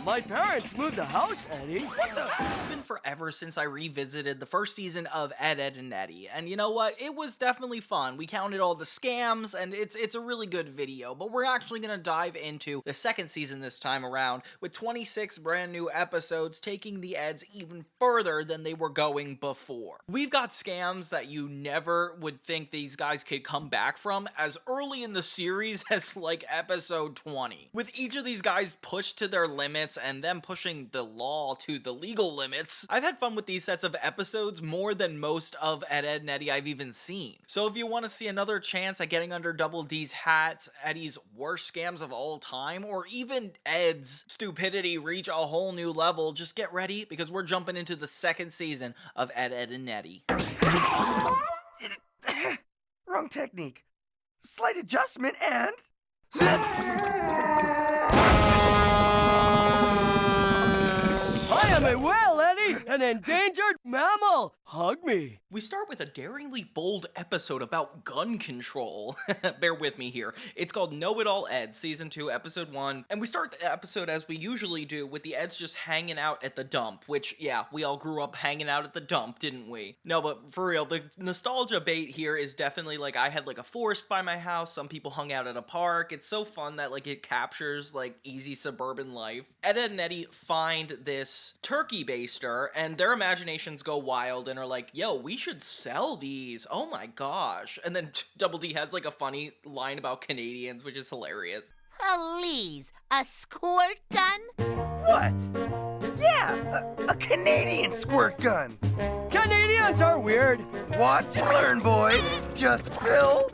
My parents moved the house, Eddy. What the? It's been forever since I revisited the first season of Ed, and Eddy, and you know what? It was definitely fun. We counted all the scams, and it's a really good video, but we're actually gonna dive into the second season this time around, with 26 brand new episodes taking the Eds even further than they were going before. We've got scams that you never would think these guys could come back from as early in the series as like episode 20. With each of these guys pushed to their limits and them pushing the law to the legal limits, I've had fun with these sets of episodes more than most of Ed, and Eddy I've even seen. So if you want to see another chance at getting under Double D's hat, Eddy's worst scams of all time, or even Ed's stupidity reach a whole new level, just get ready because we're jumping into the second season of Ed, and Eddy. Wrong technique. Slight adjustment and... I am a whale, Eddy, an endangered mammal. Hug me. We start with a daringly bold episode about gun control. Bear with me here. It's called Know It All Ed, Season 2, Episode 1. And we start the episode as we usually do, with the Eds just hanging out at the dump. Which, yeah, we all grew up hanging out at the dump, didn't we? No, but for real, the nostalgia bait here is definitely like, I had like a forest by my house. Some people hung out at a park. It's so fun that like it captures like easy suburban life. Ed, and Eddy find this turkey baster, and their imaginations go wild and are like, yo, we should sell these. Oh my gosh. And then Double D has like a funny line about Canadians, which is hilarious. Please, a squirt gun? What? Yeah, a Canadian squirt gun. Canadians are weird. Watch and learn, boys. Just Phil.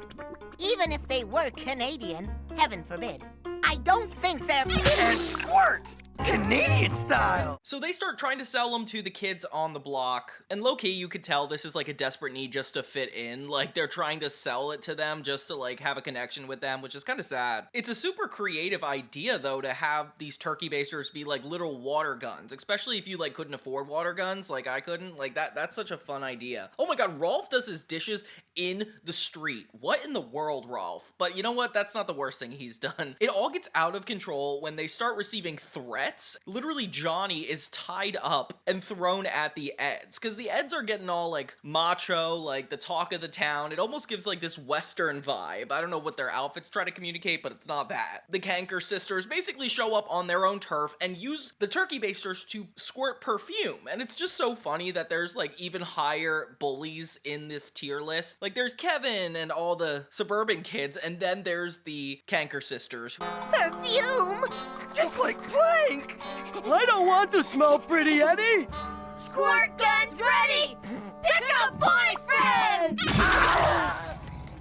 Even if they were Canadian, heaven forbid, I don't think they're... And squirt! Canadian style! So they start trying to sell them to the kids on the block, and low-key you could tell this is like a desperate need just to fit in. Like they're trying to sell it to them just to like have a connection with them, which is kind of sad. It's a super creative idea though to have these turkey basters be like little water guns, especially if you like couldn't afford water guns like I couldn't. Like that's such a fun idea. Oh my god, Rolf does his dishes in the street. What in the world, Rolf? But you know what? That's not the worst thing he's done. It all gets out of control when they start receiving threats. Literally, Johnny is tied up and thrown at the Eds, because the Eds are getting all like macho, like the talk of the town. It almost gives like this Western vibe. I don't know what their outfits try to communicate, but it's not that. The Canker sisters basically show up on their own turf and use the turkey basters to squirt perfume. And it's just so funny that there's like even higher bullies in this tier list. Like there's Kevin and all the suburban kids, and then there's the Canker sisters. Perfume? Just like Plank! I don't want to smell pretty, Eddy. Squirt guns ready! Pick a boyfriend!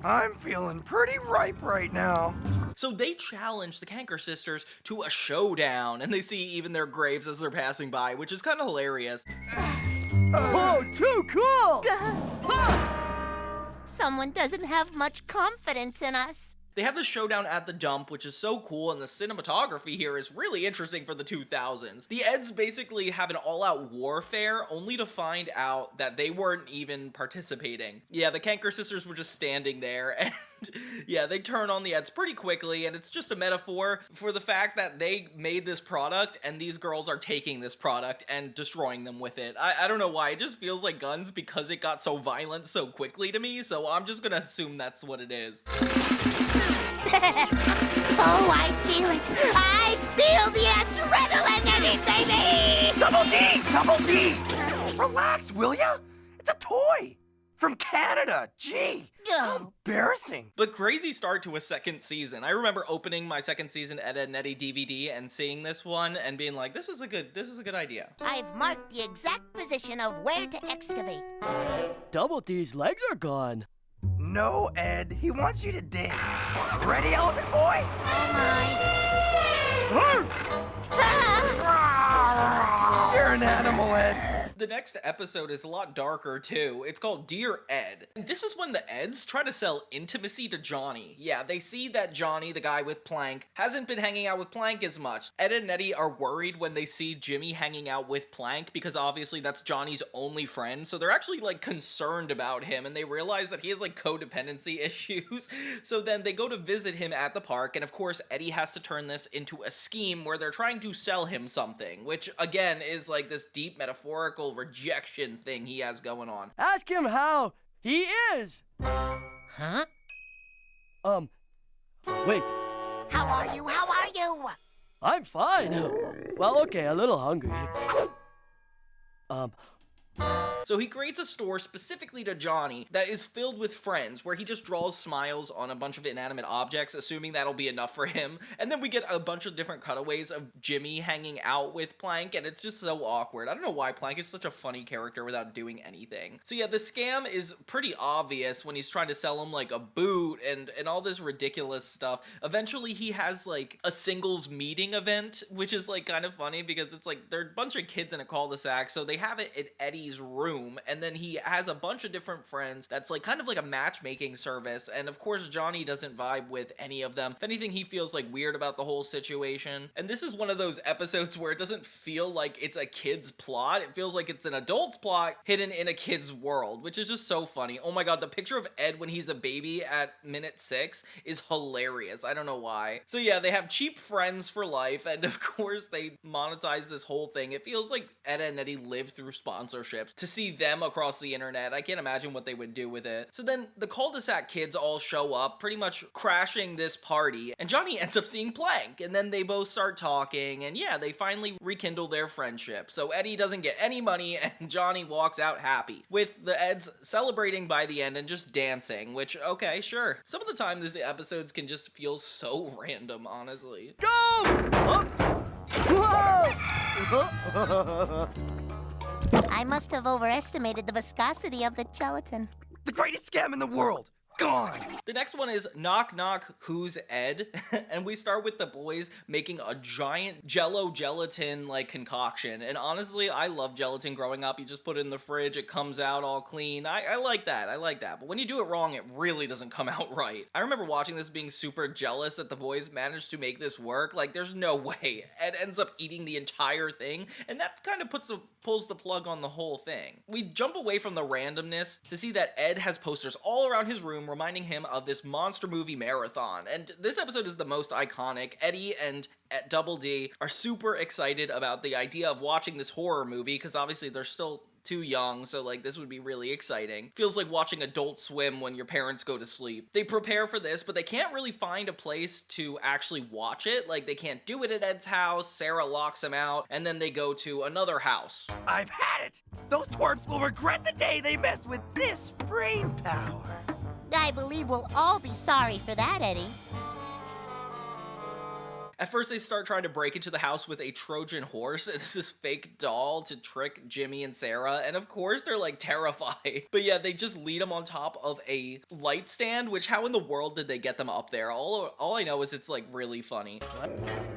I'm feeling pretty ripe right now. So they challenge the Canker sisters to a showdown, and they see even their graves as they're passing by, which is kind of hilarious. Oh, too cool! Someone doesn't have much confidence in us. They have the showdown at the dump, which is so cool, and the cinematography here is really interesting for the 2000s. The Eds basically have an all-out warfare, only to find out that they weren't even participating. Yeah, the Canker sisters were just standing there, and yeah, they turn on the Eds pretty quickly, and it's just a metaphor for the fact that they made this product, and these girls are taking this product and destroying them with it. I don't know why, it just feels like guns because it got so violent so quickly to me, so I'm just gonna assume that's what it is. Oh, I feel it. I feel the adrenaline in it, baby! Double D! Double D! Relax, will ya? It's a toy! From Canada! Gee! How embarrassing. But crazy start to a second season. I remember opening my second season Ed, and Eddy DVD and seeing this one and being like, this is a good idea. I've marked the exact position of where to excavate. Double D's legs are gone. No, Ed. He wants you to dig. Ready, elephant boy? Oh my. You're an animal, Ed. The next episode is a lot darker too. It's called Dear Ed. And this is when the Eds try to sell intimacy to Johnny. Yeah, they see that Johnny, the guy with Plank, hasn't been hanging out with Plank as much. Ed and Eddy are worried when they see Jimmy hanging out with Plank because obviously that's Johnny's only friend. So they're actually like concerned about him and they realize that he has like codependency issues. So then they go to visit him at the park and of course Eddy has to turn this into a scheme where they're trying to sell him something, which again is like this deep metaphorical rejection thing he has going on. Ask him how he is. Huh? Wait. How are you? How are you? I'm fine. Well, okay, a little hungry. So he creates a store specifically to Johnny that is filled with friends where he just draws smiles on a bunch of inanimate objects, assuming that'll be enough for him. And then we get a bunch of different cutaways of Jimmy hanging out with Plank, and it's just so awkward. I don't know why Plank is such a funny character without doing anything. So yeah, the scam is pretty obvious when he's trying to sell him like a boot and all this ridiculous stuff. Eventually he has like a singles meeting event, which is like kind of funny because it's like they're a bunch of kids in a cul-de-sac, so they have it at Eddy's room. And then he has a bunch of different friends that's like kind of like a matchmaking service, and of course Johnny doesn't vibe with any of them. If anything, he feels like weird about the whole situation. And this is one of those episodes where it doesn't feel like it's a kid's plot, it feels like it's an adult's plot hidden in a kid's world, which is just so funny. Oh my god, the picture of Ed when he's a baby at minute 6 is hilarious. I don't know why. So yeah, they have cheap friends for life, and of course they monetize this whole thing. It feels like Ed and Eddy live through sponsorships to see them across the internet. I can't imagine what they would do with it. So then the cul-de-sac kids all show up, pretty much crashing this party, and Johnny ends up seeing Plank, and then they both start talking, and yeah, they finally rekindle their friendship. So Eddy doesn't get any money, and Johnny walks out happy, with the Eds celebrating by the end and just dancing, which, okay, sure. Some of the time these episodes can just feel so random, honestly. Go! Oops! Whoa! I must have overestimated the viscosity of the gelatin. The greatest scam in the world. Gone. The next one is Knock Knock, Who's Ed? And we start with the boys making a giant jello gelatin like concoction. And honestly, I love gelatin growing up. You just put it in the fridge, it comes out all clean. I like that. I like that. But when you do it wrong, it really doesn't come out right. I remember watching this being super jealous that the boys managed to make this work. Like, there's no way. Ed ends up eating the entire thing, and that kind of pulls the plug on the whole thing. We jump away from the randomness to see that Ed has posters all around his room reminding him of this monster movie marathon. And this episode is the most iconic. Eddy and Double D are super excited about the idea of watching this horror movie because obviously they're still too young, so like this would be really exciting. Feels like watching Adult Swim when your parents go to sleep. They prepare for this, but they can't really find a place to actually watch it. Like, they can't do it at Ed's house, Sarah locks him out, and then they go to another house. I've had it. Those twerps will regret the day they messed with this brain power. I believe we'll all be sorry for that, Eddy. At first, they start trying to break into the house with a Trojan horse. It's this fake doll to trick Jimmy and Sarah, and of course, they're like terrified. But yeah, they just lead them on top of a light stand, which how in the world did they get them up there? All I know is it's like really funny.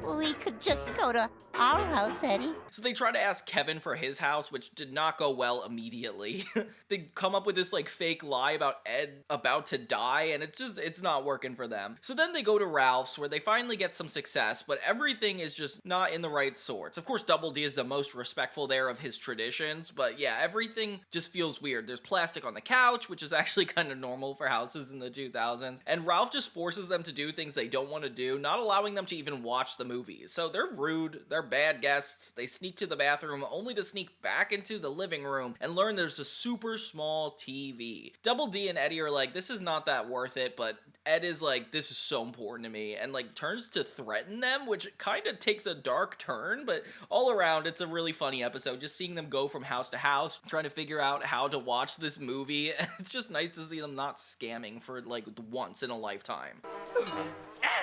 We could just go to our house, Eddy. So they try to ask Kevin for his house, which did not go well immediately. They come up with this like fake lie about Ed about to die, and it's not working for them. So then they go to Ralph's, where they finally get some success, but everything is just not in the right sorts. Of course, Double D is the most respectful there of his traditions, but yeah, everything just feels weird. There's plastic on the couch, which is actually kind of normal for houses in the 2000s, and Ralph just forces them to do things they don't want to do, not allowing them to even watch the movies. So they're rude, they're bad guests, they sneak to the bathroom only to sneak back into the living room and learn there's a super small TV. Double D and Eddy are like, this is not that worth it, but Ed is like, this is so important to me, and like turns to threaten them, which kind of takes a dark turn, but all around it's a really funny episode, just seeing them go from house to house trying to figure out how to watch this movie. It's just nice to see them not scamming for like once in a lifetime.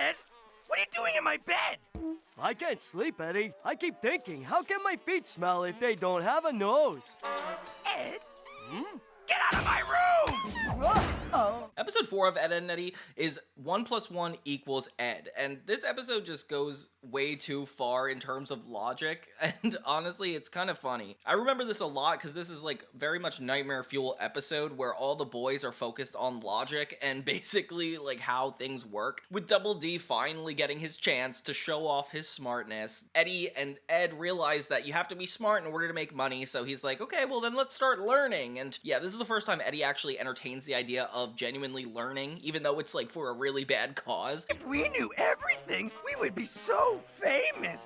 Ed, what are you doing in my bed? I can't sleep, Eddy. I keep thinking, how can my feet smell if they don't have a nose? Ed? Get out of my room! Ah! Episode 4 of Ed, and Eddy is 1 + 1 = Ed, and this episode just goes way too far in terms of logic, and honestly, it's kind of funny. I remember this a lot because this is like very much nightmare fuel episode where all the boys are focused on logic and basically like how things work. With Double D finally getting his chance to show off his smartness, Eddy and Ed realize that you have to be smart in order to make money, so he's like, okay, well then let's start learning. And yeah, this is the first time Eddy actually entertains the idea of genuinely learning, even though it's like for a really bad cause. If we knew everything, we would be so famous.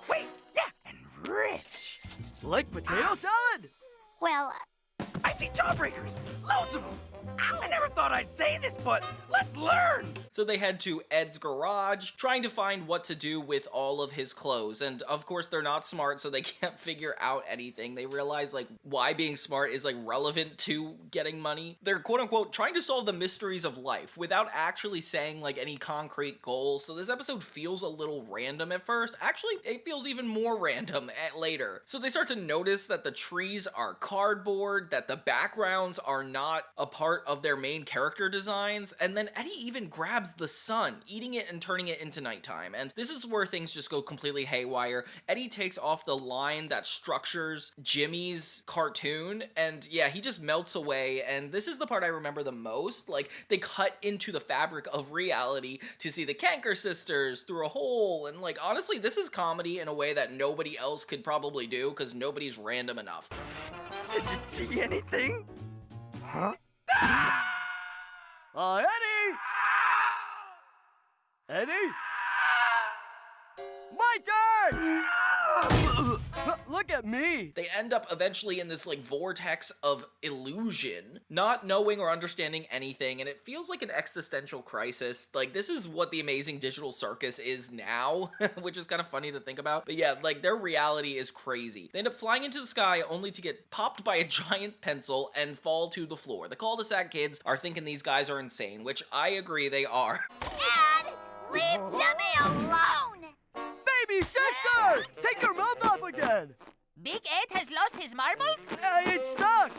Wait, yeah, and rich. Like potato salad? Well, I see jawbreakers, loads of them. I never thought I'd say this, but let's learn. So they head to Ed's garage, trying to find what to do with all of his clothes. And of course, they're not smart, so they can't figure out anything. They realize like why being smart is like relevant to getting money. They're quote unquote trying to solve the mysteries of life without actually saying like any concrete goals. So this episode feels a little random at first. Actually, it feels even more random later. So they start to notice that the trees are cardboard, that the backgrounds are not a part of their main character designs, and then Eddy even grabs the sun, eating it and turning it into nighttime. And this is where things just go completely haywire. Eddy takes off the line that structures Jimmy's cartoon, and yeah, he just melts away. And this is the part I remember the most. Like, they cut into the fabric of reality to see the Kanker sisters through a hole, and like, honestly, this is comedy in a way that nobody else could probably do, because nobody's random enough. Did you see anything? Huh? Eddy! Eddy? My turn! Look at me! They end up eventually in this like vortex of illusion, not knowing or understanding anything, and it feels like an existential crisis. Like, this is what the Amazing Digital Circus is now, which is kind of funny to think about. But yeah, like, their reality is crazy. They end up flying into the sky only to get popped by a giant pencil and fall to the floor. The cul-de-sac kids are thinking these guys are insane, which I agree they are. Dad, leave Jimmy alone! Baby sister! Take your mouth off again! Big Ed has lost his marbles? It's stuck!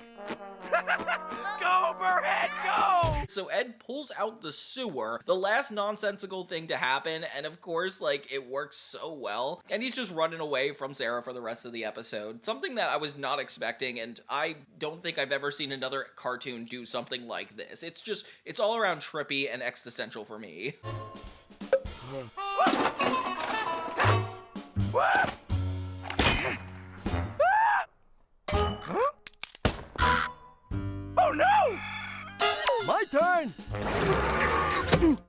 Go, Burhead, go! So Ed pulls out the sewer, the last nonsensical thing to happen, and of course, like, it works so well. And he's just running away from Sarah for the rest of the episode. Something that I was not expecting, and I don't think I've ever seen another cartoon do something like this. It's all around trippy and existential for me. Oh no! My turn!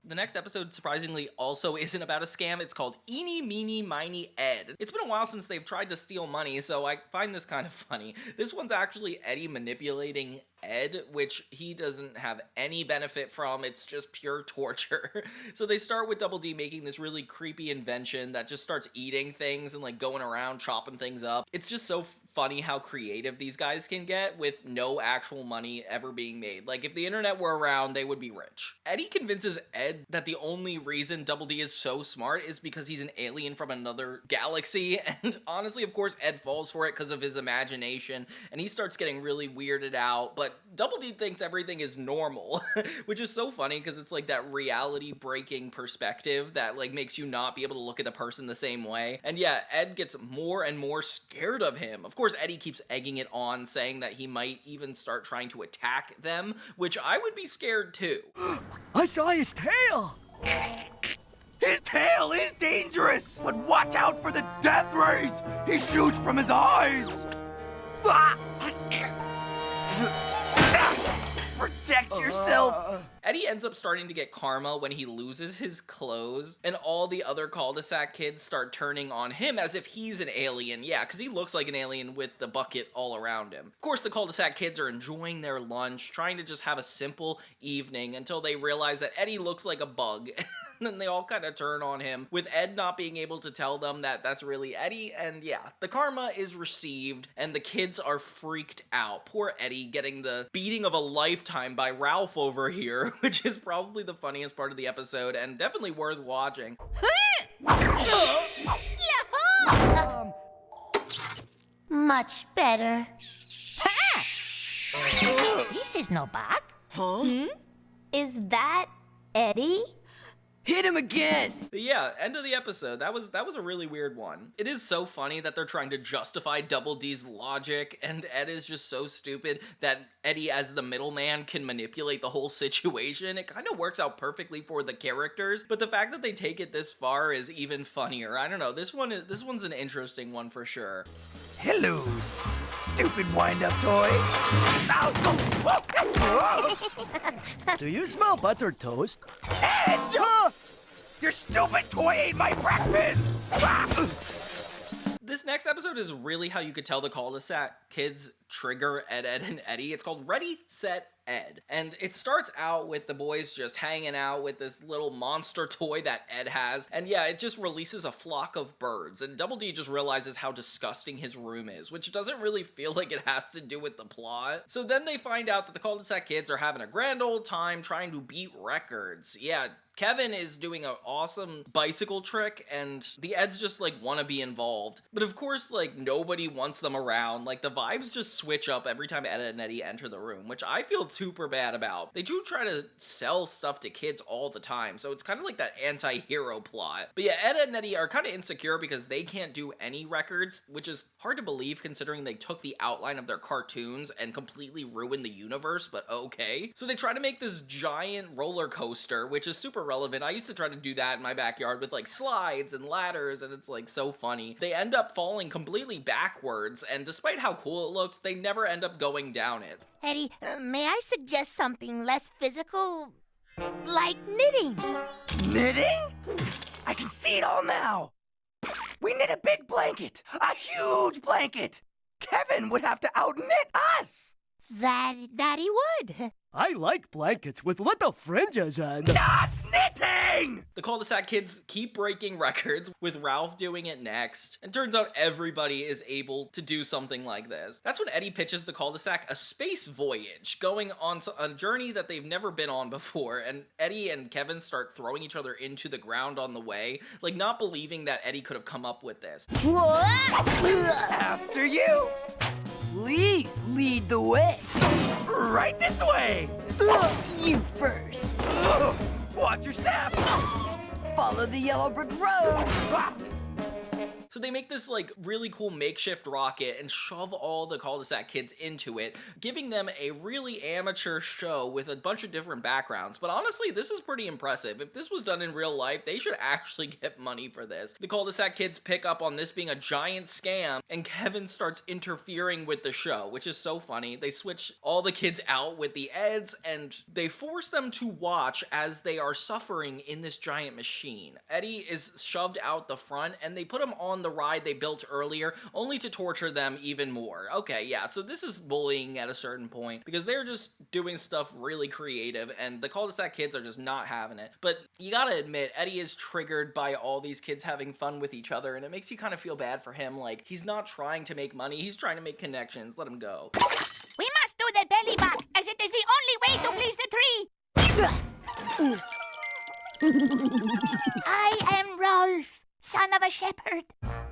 The next episode, surprisingly, also isn't about a scam. It's called Eeny, Meeny, Miny, Ed. It's been a while since they've tried to steal money, so I find this kind of funny. This one's actually Eddy manipulating Ed, which he doesn't have any benefit from. It's just pure torture. So they start with Double D making this really creepy invention that just starts eating things and like going around chopping things up. It's just so funny how creative these guys can get with no actual money ever being made. Like, if the internet were around, they would be rich. Eddy convinces Ed that the only reason Double D is so smart is because he's an alien from another galaxy, and honestly, of course, Ed falls for it because of his imagination, and he starts getting really weirded out, but Double D thinks everything is normal, which is so funny because it's like that reality-breaking perspective that like makes you not be able to look at a person the same way. And yeah, Ed gets more and more scared of him. Of course, Eddy keeps egging it on, saying that he might even start trying to attack them, which I would be scared too. I saw his tail! His tail is dangerous, but watch out for the death rays. He shoots from his eyes. Protect yourself. Eddy ends up starting to get karma when he loses his clothes, and all the other cul-de-sac kids start turning on him as if he's an alien. Yeah, because he looks like an alien with the bucket all around him. Of course, the cul-de-sac kids are enjoying their lunch, trying to just have a simple evening until they realize that Eddy looks like a bug. And then they all kind of turn on him, with Ed not being able to tell them that that's really Eddy. And yeah, the karma is received, and the kids are freaked out. Poor Eddy getting the beating of a lifetime by Ralph over here, which is probably the funniest part of the episode, and definitely worth watching. Much better. Ha! This is no bug. Huh? Is that Eddy? Hit him again! But yeah, end of the episode. That was a really weird one. It is so funny that they're trying to justify Double D's logic, and Ed is just so stupid that Eddy, as the middleman, can manipulate the whole situation. It kind of works out perfectly for the characters, but the fact that they take it this far is even funnier. I don't know. This one's an interesting one for sure. Hello, stupid wind-up toy. Do you smell buttered toast? Ed! Your stupid toy ate my breakfast! This next episode is really how you could tell the cul-de-sac kids trigger Ed, and Eddy. It's called Ready, Set, Ed. And it starts out with the boys just hanging out with this little monster toy that Ed has. And yeah, it just releases a flock of birds. And Double D just realizes how disgusting his room is, which doesn't really feel like it has to do with the plot. So then they find out that the cul-de-sac kids are having a grand old time trying to beat records. Yeah, Kevin is doing an awesome bicycle trick, and the Eds just, like, want to be involved. But of course, like, nobody wants them around. Like, the vibes just switch up every time Ed and Eddy enter the room, which I feel super bad about. They do try to sell stuff to kids all the time, so it's kind of like that anti-hero plot. But yeah, Ed and Eddy are kind of insecure because they can't do any records, which is hard to believe considering they took the outline of their cartoons and completely ruined the universe, but okay. So they try to make this giant roller coaster, which is super relevant. I used to try to do that in my backyard with like slides and ladders, and it's like so funny. They end up falling completely backwards, and despite how cool it looks, they never end up going down it. Eddy, may I suggest something less physical? Like knitting. Knitting? I can see it all now. We knit a big blanket, a huge blanket. Kevin would have to out-knit us. That he would. I like blankets with little fringes and... Not knitting! The cul-de-sac kids keep breaking records, with Ralph doing it next, and turns out everybody is able to do something like this. That's when Eddy pitches the cul-de-sac a space voyage, going on a journey that they've never been on before, and Eddy and Kevin start throwing each other into the ground on the way, like not believing that Eddy could have come up with this. After you. Please lead the way. Right this way. You first. Watch your step. Follow the yellow brick road. So they make this like really cool makeshift rocket and shove all the cul-de-sac kids into it, giving them a really amateur show with a bunch of different backgrounds. But honestly, this is pretty impressive. If this was done in real life, they should actually get money for this. The cul-de-sac kids pick up on this being a giant scam, and Kevin starts interfering with the show, which is so funny. They switch all the kids out with the Eds, and they force them to watch as they are suffering in this giant machine. Eddy is shoved out the front, and they put him on the ride they built earlier, only to torture them even more. Okay, yeah, so this is bullying at a certain point, because they're just doing stuff really creative, and the cul-de-sac kids are just not having it. But you gotta admit, Eddy is triggered by all these kids having fun with each other, and it makes you kind of feel bad for him. Like, he's not trying to make money, he's trying to make connections. Let him go. We must do the belly back, as it is the only way to please the tree. I am Rolf, son of a shepherd.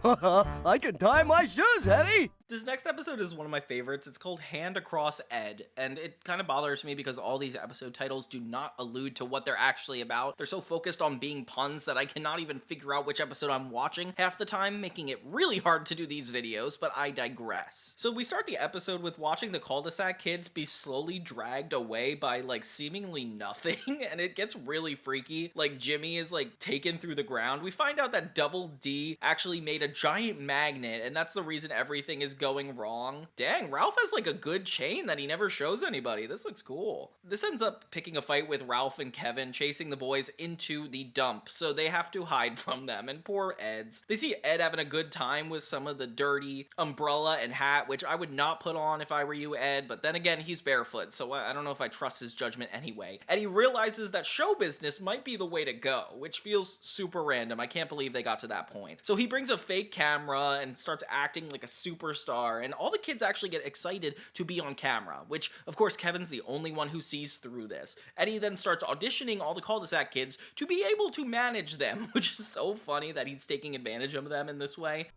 I can tie my shoes, Eddy. This next episode is one of my favorites. It's called Hand Across Ed, and it kind of bothers me because all these episode titles do not allude to what they're actually about. They're so focused on being puns that I cannot even figure out which episode I'm watching half the time, making it really hard to do these videos, but I digress. So we start the episode with watching the cul-de-sac kids be slowly dragged away by like seemingly nothing, and it gets really freaky. Like Jimmy is like taken through the ground. We find out that Double D actually made a giant magnet, and that's the reason everything is going wrong. Dang, Ralph has like a good chain that he never shows anybody. This looks cool. This ends up picking a fight with Ralph and Kevin, chasing the boys into the dump, so they have to hide from them, and poor Eds. They see Ed having a good time with some of the dirty umbrella and hat, which I would not put on if I were you, Ed, but then again, he's barefoot, so I don't know if I trust his judgment anyway. And he realizes that show business might be the way to go, which feels super random. I can't believe they got to that point. So he brings a fake camera and starts acting like a superstar, and all the kids actually get excited to be on camera, which of course Kevin's the only one who sees through this. Eddy then starts auditioning all the cul-de-sac kids to be able to manage them, which is so funny that he's taking advantage of them in this way.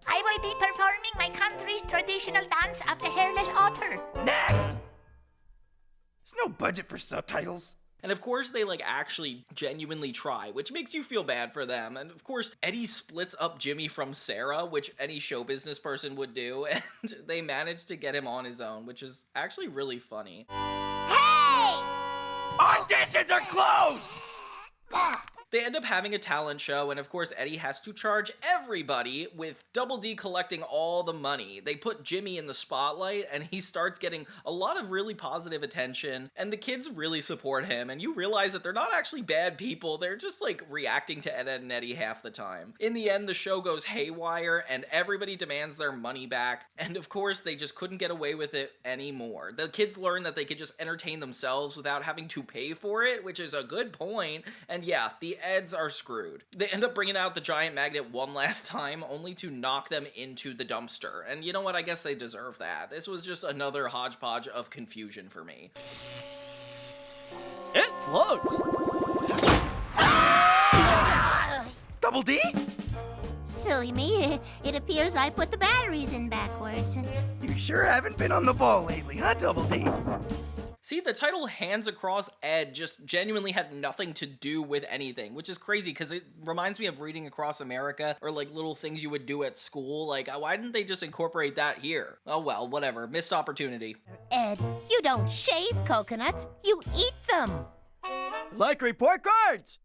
I will be performing my country's traditional dance of the hairless otter. Next! There's no budget for subtitles. And of course they like actually genuinely try, which makes you feel bad for them. And of course Eddy splits up Jimmy from Sarah, which any show business person would do, and they manage to get him on his own, which is actually really funny. Hey! Auditions are closed! They end up having a talent show, and of course Eddy has to charge everybody, with Double D collecting all the money. They put Jimmy in the spotlight, and he starts getting a lot of really positive attention, and the kids really support him, and you realize that they're not actually bad people, they're just like reacting to Ed, Edd and Eddy half the time. In the end, the show goes haywire, and everybody demands their money back, and of course they just couldn't get away with it anymore. The kids learn that they could just entertain themselves without having to pay for it, which is a good point, and yeah, the Eds are screwed. They end up bringing out the giant magnet one last time, only to knock them into the dumpster. And you know what? I guess they deserve that. This was just another hodgepodge of confusion for me. It floats. Double D? Silly me, it appears I put the batteries in backwards. You sure haven't been on the ball lately, huh, Double D? See, the title Hands Across Ed just genuinely had nothing to do with anything, which is crazy because it reminds me of Reading Across America, or like little things you would do at school. Like, why didn't they just incorporate that here? Oh well, whatever. Missed opportunity. Ed, you don't shave coconuts, you eat them. Like report cards.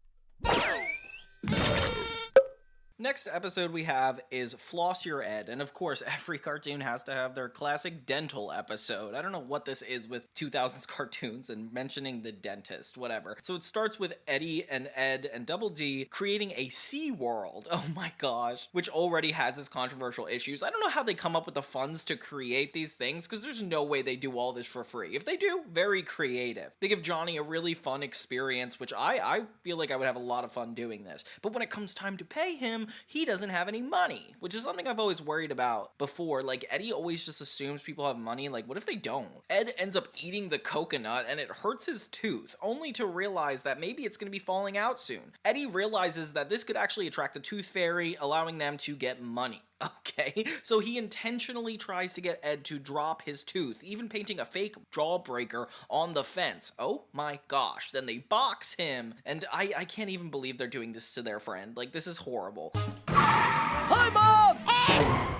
Next episode we have is Floss Your Ed, and of course every cartoon has to have their classic dental episode. I don't know what this is with 2000s cartoons and mentioning the dentist, whatever. So it starts with Eddy and Ed and Double D creating a sea world, oh my gosh, which already has its controversial issues. I don't know how they come up with the funds to create these things, because there's no way they do all this for free. If they do, very creative. They give Johnny a really fun experience, which I feel like I would have a lot of fun doing this. But when it comes time to pay him, he doesn't have any money, which is something I've always worried about before. Like, Eddy always just assumes people have money. Like, what if they don't? Ed ends up eating the coconut and it hurts his tooth, only to realize that maybe it's going to be falling out soon. Eddy realizes that this could actually attract the Tooth Fairy, allowing them to get money. Okay, so he intentionally tries to get Ed to drop his tooth, even painting a fake jawbreaker on the fence. Oh my gosh, then they box him, and I can't even believe they're doing this to their friend. Like, this is horrible. Hi, Mom! Ed!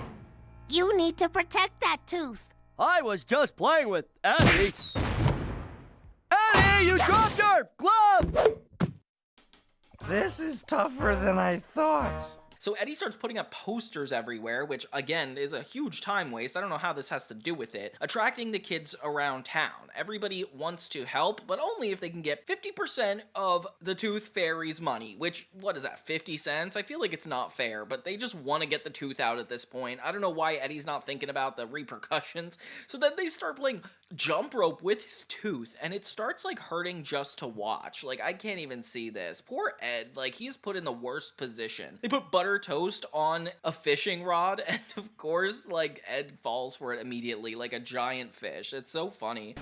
You need to protect that tooth. I was just playing with Eddy. Eddy, you dropped your glove! This is tougher than I thought. So Eddy starts putting up posters everywhere, which again is a huge time waste. I don't know how this has to do with it. Attracting the kids around town. Everybody wants to help, but only if they can get 50% of the Tooth Fairy's money, which, what is that, 50 cents? I feel like it's not fair, but they just want to get the tooth out at this point. I don't know why Eddy's not thinking about the repercussions. So then they start playing jump rope with his tooth, and it starts like hurting just to watch. Like, I can't even see this. Poor Ed, like, he's put in the worst position. They put butter toast on a fishing rod, and of course, like, Ed falls for it immediately like a giant fish. It's so funny.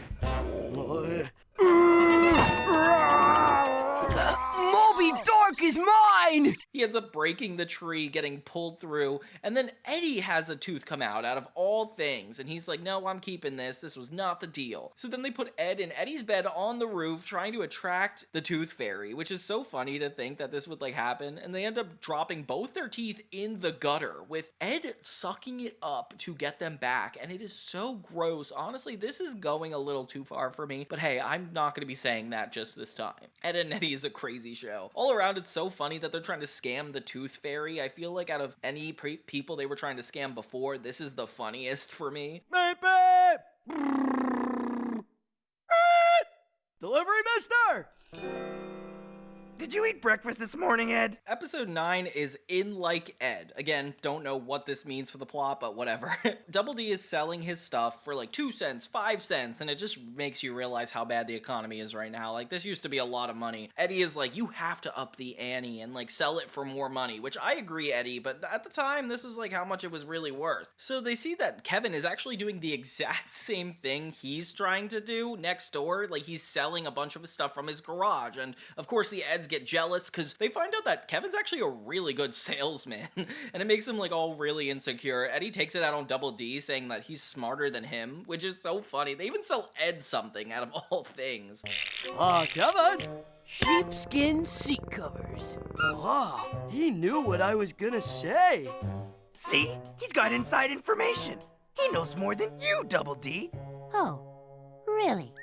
Moby Dark is mine! He ends up breaking the tree, getting pulled through, and then Eddy has a tooth come out of all things, and he's like, no, I'm keeping this. This was not the deal. So then they put Ed in Eddy's bed on the roof, trying to attract the Tooth Fairy, which is so funny to think that this would, like, happen, and they end up dropping both their teeth in the gutter, with Ed sucking it up to get them back, and it is so gross. Honestly, this is going a little too far for me, but hey, I'm not going to be saying that just this time. Ed and Eddy is a crazy show. All around, it's so funny that they're trying to scam the Tooth Fairy. I feel like out of any people they were trying to scam before, this is the funniest for me. Beep, beep. Delivery, mister! Did you eat breakfast this morning, Ed? Episode 9 is In Like Ed. Again, don't know what this means for the plot, but whatever. Double D is selling his stuff for like 2 cents, 5 cents, and it just makes you realize how bad the economy is right now. Like, this used to be a lot of money. Eddy is like, you have to up the ante and like sell it for more money, which I agree, Eddy, but at the time, this is like how much it was really worth. So they see that Kevin is actually doing the exact same thing he's trying to do next door. Like, he's selling a bunch of his stuff from his garage, and of course the Eds Eds get jealous because they find out that Kevin's actually a really good salesman, and it makes him like all really insecure. Eddy takes it out on Double D, saying that he's smarter than him, which is so funny. They even sell Ed something out of all things. Kevin! Sheepskin seat covers. Wow, he knew what I was gonna say. See? He's got inside information. He knows more than you, Double D. Oh, really?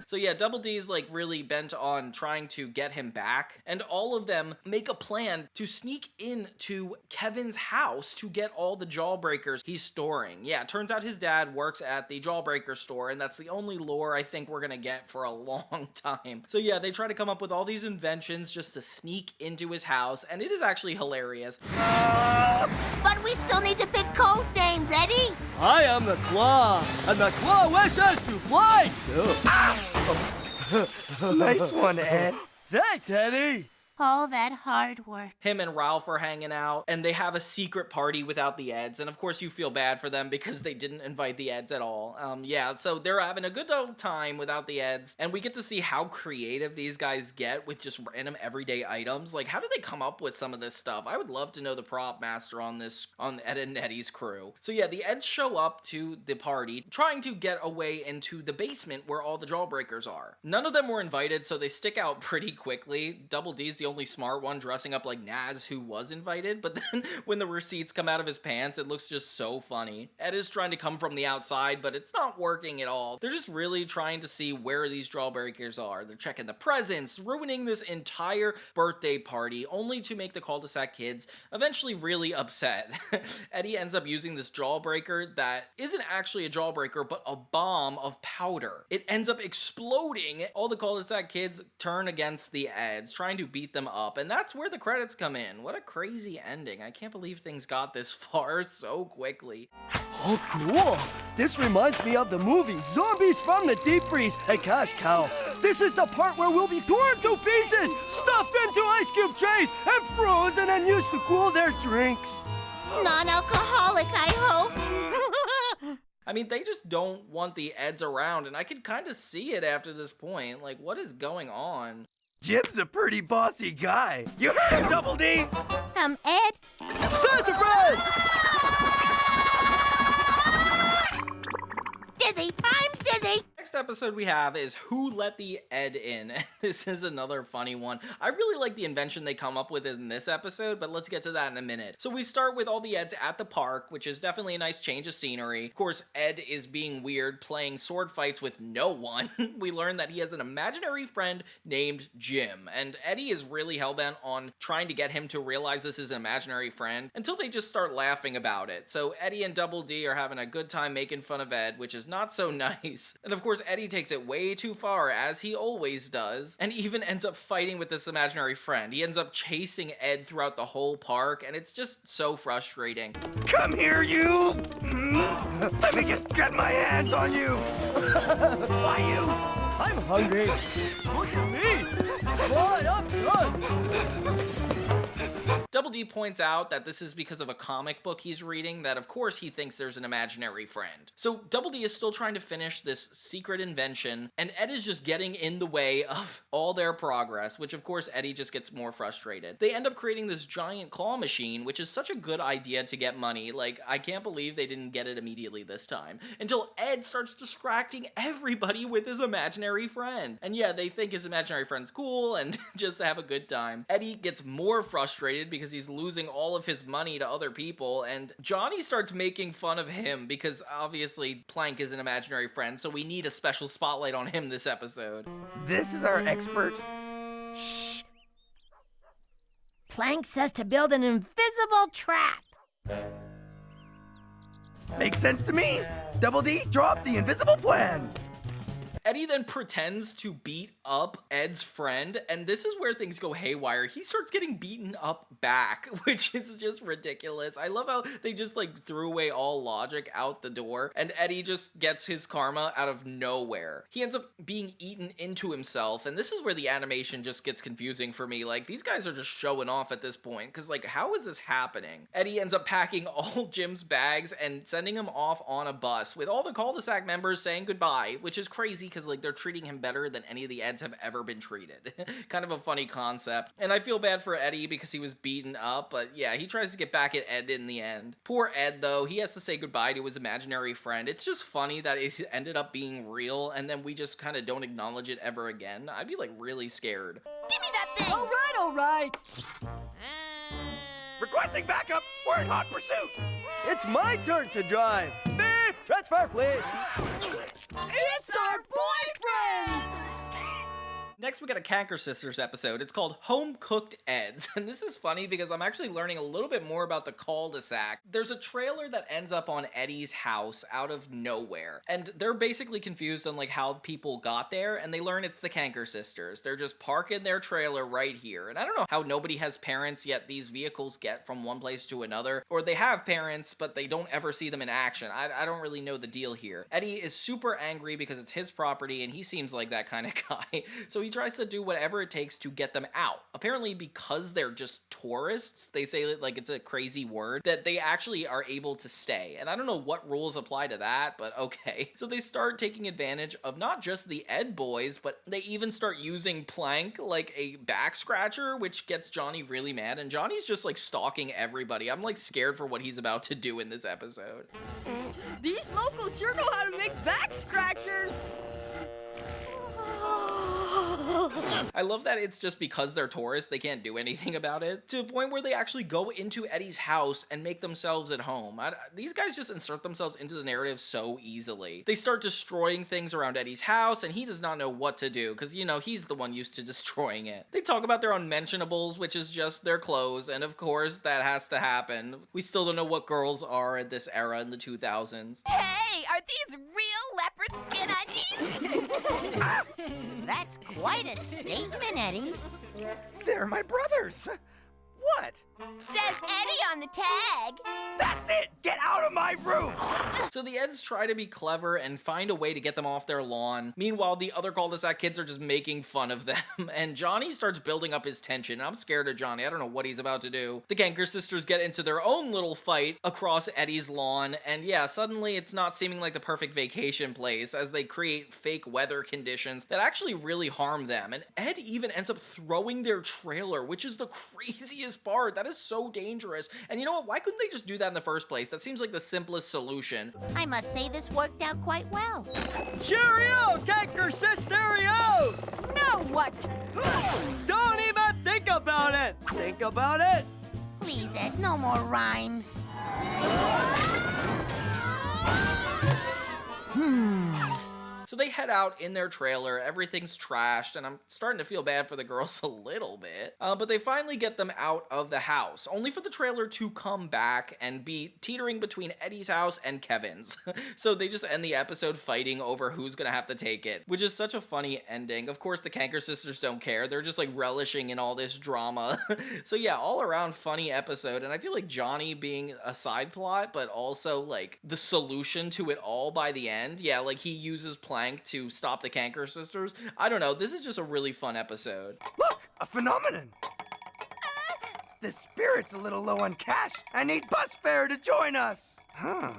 So yeah, Double D's like really bent on trying to get him back, and all of them make a plan to sneak into Kevin's house to get all the jawbreakers he's storing. Yeah, it turns out his dad works at the jawbreaker store, and that's the only lore I think we're gonna get for a long time. So yeah, they try to come up with all these inventions just to sneak into his house, and it is actually hilarious. But we still need to pick code names, Eddy. I am the Claw, and the Claw wishes to fly. Nice one, Ed. Thanks, Eddy. All that hard work. Him and Ralph are hanging out, and they have a secret party without the Eds, and of course you feel bad for them because they didn't invite the Eds at all. Yeah, so they're having a good old time without the Eds, and we get to see how creative these guys get with just random everyday items. Like, how do they come up with some of this stuff? I would love to know the prop master on Ed and Eddy's crew. So yeah, the Eds show up to the party, trying to get away into the basement where all the jawbreakers are. None of them were invited, so they stick out pretty quickly. Double D's the only smart one, dressing up like Naz, who was invited, but then when the receipts come out of his pants, it looks just so funny. Ed is trying to come from the outside, but it's not working at all. They're just really trying to see where these jawbreakers are. They're checking the presents, ruining this entire birthday party, only to make the cul-de-sac kids eventually really upset. Eddy ends up using this jawbreaker that isn't actually a jawbreaker, but a bomb of powder. It ends up exploding. All the cul-de-sac kids turn against the Eds, trying to beat them up, and that's where the credits come in. What a crazy ending. I can't believe things got this far so quickly. Oh, cool. This reminds me of the movie Zombies from the Deep Freeze and Cash Cow. This is the part where we'll be torn to pieces, stuffed into ice cube trays, and frozen and used to cool their drinks. Non-alcoholic, I hope. I mean, they just don't want the Eds around, and I can kind of see it after this point. Like, what is going on? Jim's a pretty bossy guy. You heard him, Double D! Ed? Surprise! Dizzy, I'm dizzy. Next episode we have is Who Let the Ed In? This is another funny one. I really like the invention they come up with in this episode, but let's get to that in a minute. So we start with all the Eds at the park, which is definitely a nice change of scenery. Of course, Ed is being weird, playing sword fights with no one. We learn that he has an imaginary friend named Jim, and Eddy is really hellbent on trying to get him to realize this is an imaginary friend until they just start laughing about it. So Eddy and Double D are having a good time making fun of Ed, which is not so nice. And of course, Eddy takes it way too far, as he always does, and even ends up fighting with this imaginary friend. He ends up chasing Ed throughout the whole park, and it's just so frustrating. Come here, you! Let me just get my hands on you! Why you? I'm hungry. Look at me. Boy, I'm good. Double D points out that this is because of a comic book he's reading, that of course he thinks there's an imaginary friend. So Double D is still trying to finish this secret invention, and Ed is just getting in the way of all their progress, which of course Eddy just gets more frustrated. They end up creating this giant claw machine, which is such a good idea to get money. Like, I can't believe they didn't get it immediately this time, until Ed starts distracting everybody with his imaginary friend. And yeah, they think his imaginary friend's cool and just have a good time. Eddy gets more frustrated because he's losing all of his money to other people, and Johnny starts making fun of him because obviously Plank is an imaginary friend, so we need a special spotlight on him this episode. This is our expert. Shh. Plank says to build an invisible trap. Makes sense to me. Double D, drop the invisible plan. Eddy then pretends to beat up Ed's friend, and this is where things go haywire. He starts getting beaten up back, which is just ridiculous. I love how they just like threw away all logic out the door, and Eddy just gets his karma out of nowhere. He ends up being eaten into himself, and this is where the animation just gets confusing for me. Like, these guys are just showing off at this point, because like, how is this happening? Eddy ends up packing all Jim's bags and sending him off on a bus with all the cul-de-sac members saying goodbye, which is crazy because like they're treating him better than any of the Eds have ever been treated. Kind of a funny concept. And I feel bad for Eddy because he was beaten up, but yeah, he tries to get back at Ed in the end. Poor Ed though, he has to say goodbye to his imaginary friend. It's just funny that it ended up being real and then we just kind of don't acknowledge it ever again. I'd be like really scared. Give me that thing! All right. Requesting backup. We're in hot pursuit. It's my turn to drive. Beep! Transfer, please. It's our boyfriends! Next, we got a Canker Sisters episode. It's called Home Cooked Eds. And this is funny because I'm actually learning a little bit more about the cul-de-sac. There's a trailer that ends up on Eddy's house out of nowhere. And they're basically confused on like how people got there. And they learn it's the Canker Sisters. They're just parking their trailer right here. And I don't know how nobody has parents, yet these vehicles get from one place to another. Or they have parents, but they don't ever see them in action. I don't really know the deal here. Eddy is super angry because it's his property and he seems like that kind of guy. So he tries to do whatever it takes to get them out. Apparently because they're just tourists, they say that like it's a crazy word, that they actually are able to stay. And I don't know what rules apply to that, but okay. So they start taking advantage of not just the Ed boys, but they even start using Plank like a back scratcher, which gets Johnny really mad. And Johnny's just like stalking everybody. I'm like scared for what he's about to do in this episode. These locals sure know how to make back scratchers. I love that it's just because they're tourists, they can't do anything about it, to the point where they actually go into Eddy's house and make themselves at home. These guys just insert themselves into the narrative so easily. They start destroying things around Eddy's house, and he does not know what to do, because, you know, he's the one used to destroying it. They talk about their unmentionables, which is just their clothes, and of course, that has to happen. We still don't know what girls are at this era in the 2000s. Hey, are these real leopard skin undies? That's quite a statement, Eddy. They're my brothers. What? Says Eddy on the tag. That's it! Get out of my room! So the Eds try to be clever and find a way to get them off their lawn. Meanwhile, the other cul-de-sac kids are just making fun of them. And Johnny starts building up his tension. I'm scared of Johnny. I don't know what he's about to do. The Canker Sisters get into their own little fight across Eddy's lawn. And yeah, suddenly it's not seeming like the perfect vacation place as they create fake weather conditions that actually really harm them. And Ed even ends up throwing their trailer, which is the craziest part. That is so dangerous. And you know what? Why couldn't they just do that in the first place? That seems like the simplest solution. I must say this worked out quite well. Cheerio, Canker Sisterio! Now what? Don't even think about it! Think about it! Please, Ed, no more rhymes. So they head out in their trailer, everything's trashed, and I'm starting to feel bad for the girls a little bit. But they finally get them out of the house, only for the trailer to come back and be teetering between Eddy's house and Kevin's. So they just end the episode fighting over who's gonna have to take it, which is such a funny ending. Of course, the Canker Sisters don't care. They're just like relishing in all this drama. So yeah, all around funny episode, and I feel like Johnny being a side plot, but also like the solution to it all by the end. Yeah, like he uses Plank to stop the Canker Sisters. I don't know, this is just a really fun episode. Look, a phenomenon. The spirit's a little low on cash. I need bus fare to join us. Huh.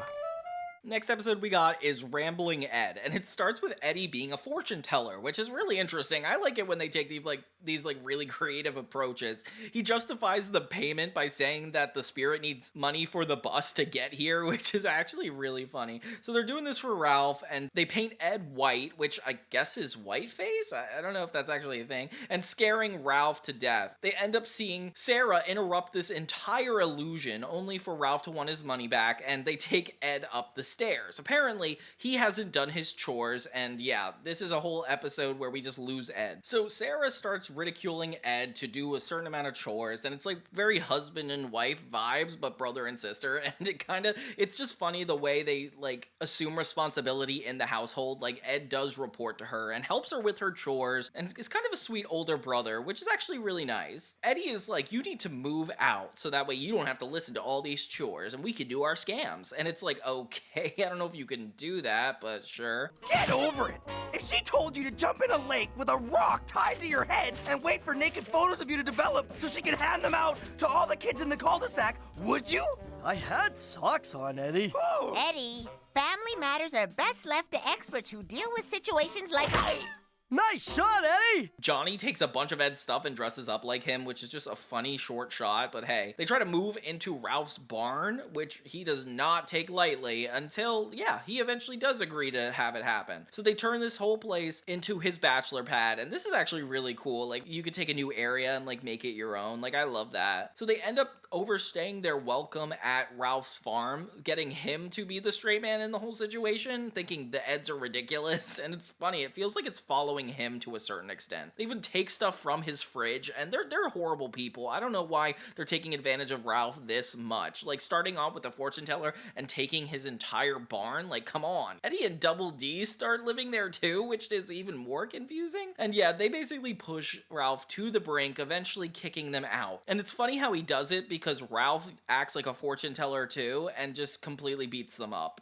Next episode we got is Rambling Ed, and it starts with Eddy being a fortune teller, which is really interesting. I like it when they take these really creative approaches. He justifies the payment by saying that the spirit needs money for the bus to get here, which is actually really funny. So they're doing this for Ralph, and they paint Ed white, which I guess is whiteface? I don't know if that's actually a thing, and scaring Ralph to death. They end up seeing Sarah interrupt this entire illusion, only for Ralph to want his money back, and they take Ed up the stairs. Apparently, he hasn't done his chores, and yeah, this is a whole episode where we just lose Ed. So Sarah starts ridiculing Ed to do a certain amount of chores, and it's like very husband and wife vibes, but brother and sister, and it's just funny the way they like assume responsibility in the household. Like Ed does report to her and helps her with her chores, and is kind of a sweet older brother, which is actually really nice. Eddy is like, you need to move out so that way you don't have to listen to all these chores and we can do our scams. And it's like, okay, I don't know if you can do that, but sure. Get over it! If she told you to jump in a lake with a rock tied to your head and wait for naked photos of you to develop so she can hand them out to all the kids in the cul-de-sac, would you? I had socks on, Eddie. Eddie, family matters are best left to experts who deal with situations like... Nice shot, Eddie! Johnny takes a bunch of Ed's stuff and dresses up like him, which is just a funny short shot, but hey. They try to move into Ralph's barn, which he does not take lightly until, yeah, he eventually does agree to have it happen. So they turn this whole place into his bachelor pad, and this is actually really cool. Like, you could take a new area and, like, make it your own. Like, I love that. So they end up overstaying their welcome at Ralph's farm, getting him to be the straight man in the whole situation, thinking the Eds are ridiculous, and it's funny, it feels like it's following him to a certain extent. They even take stuff from his fridge, and they're horrible people. I don't know why they're taking advantage of Ralph this much. Like, starting off with a fortune teller and taking his entire barn, like, come on. Eddie and Double D start living there too, which is even more confusing. And yeah, they basically push Ralph to the brink, eventually kicking them out. And it's funny how he does it because Ralph acts like a fortune teller too, and just completely beats them up.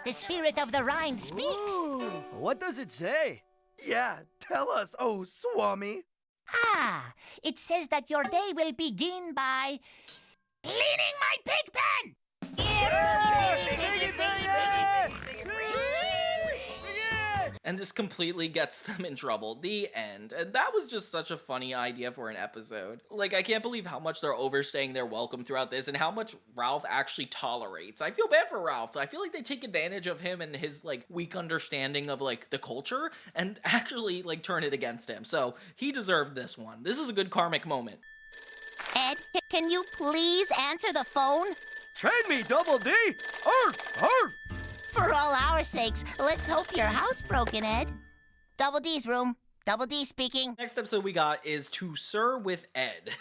The spirit of the rhyme speaks. Ooh, what does it say? Yeah, tell us, oh, Swami. Ah, it says that your day will begin by cleaning my pig pen! And this completely gets them in trouble. The end. And that was just such a funny idea for an episode. Like, I can't believe how much they're overstaying their welcome throughout this and how much Ralph actually tolerates. I feel bad for Ralph. I feel like they take advantage of him and his, like, weak understanding of, like, the culture and actually, like, turn it against him. So, he deserved this one. This is a good karmic moment. Ed, can you please answer the phone? Train me, Double D! Arf! Arf! For all our sakes, let's hope your house broken, Ed. Double D's room. Double D speaking. Next episode we got is To Sir with Ed.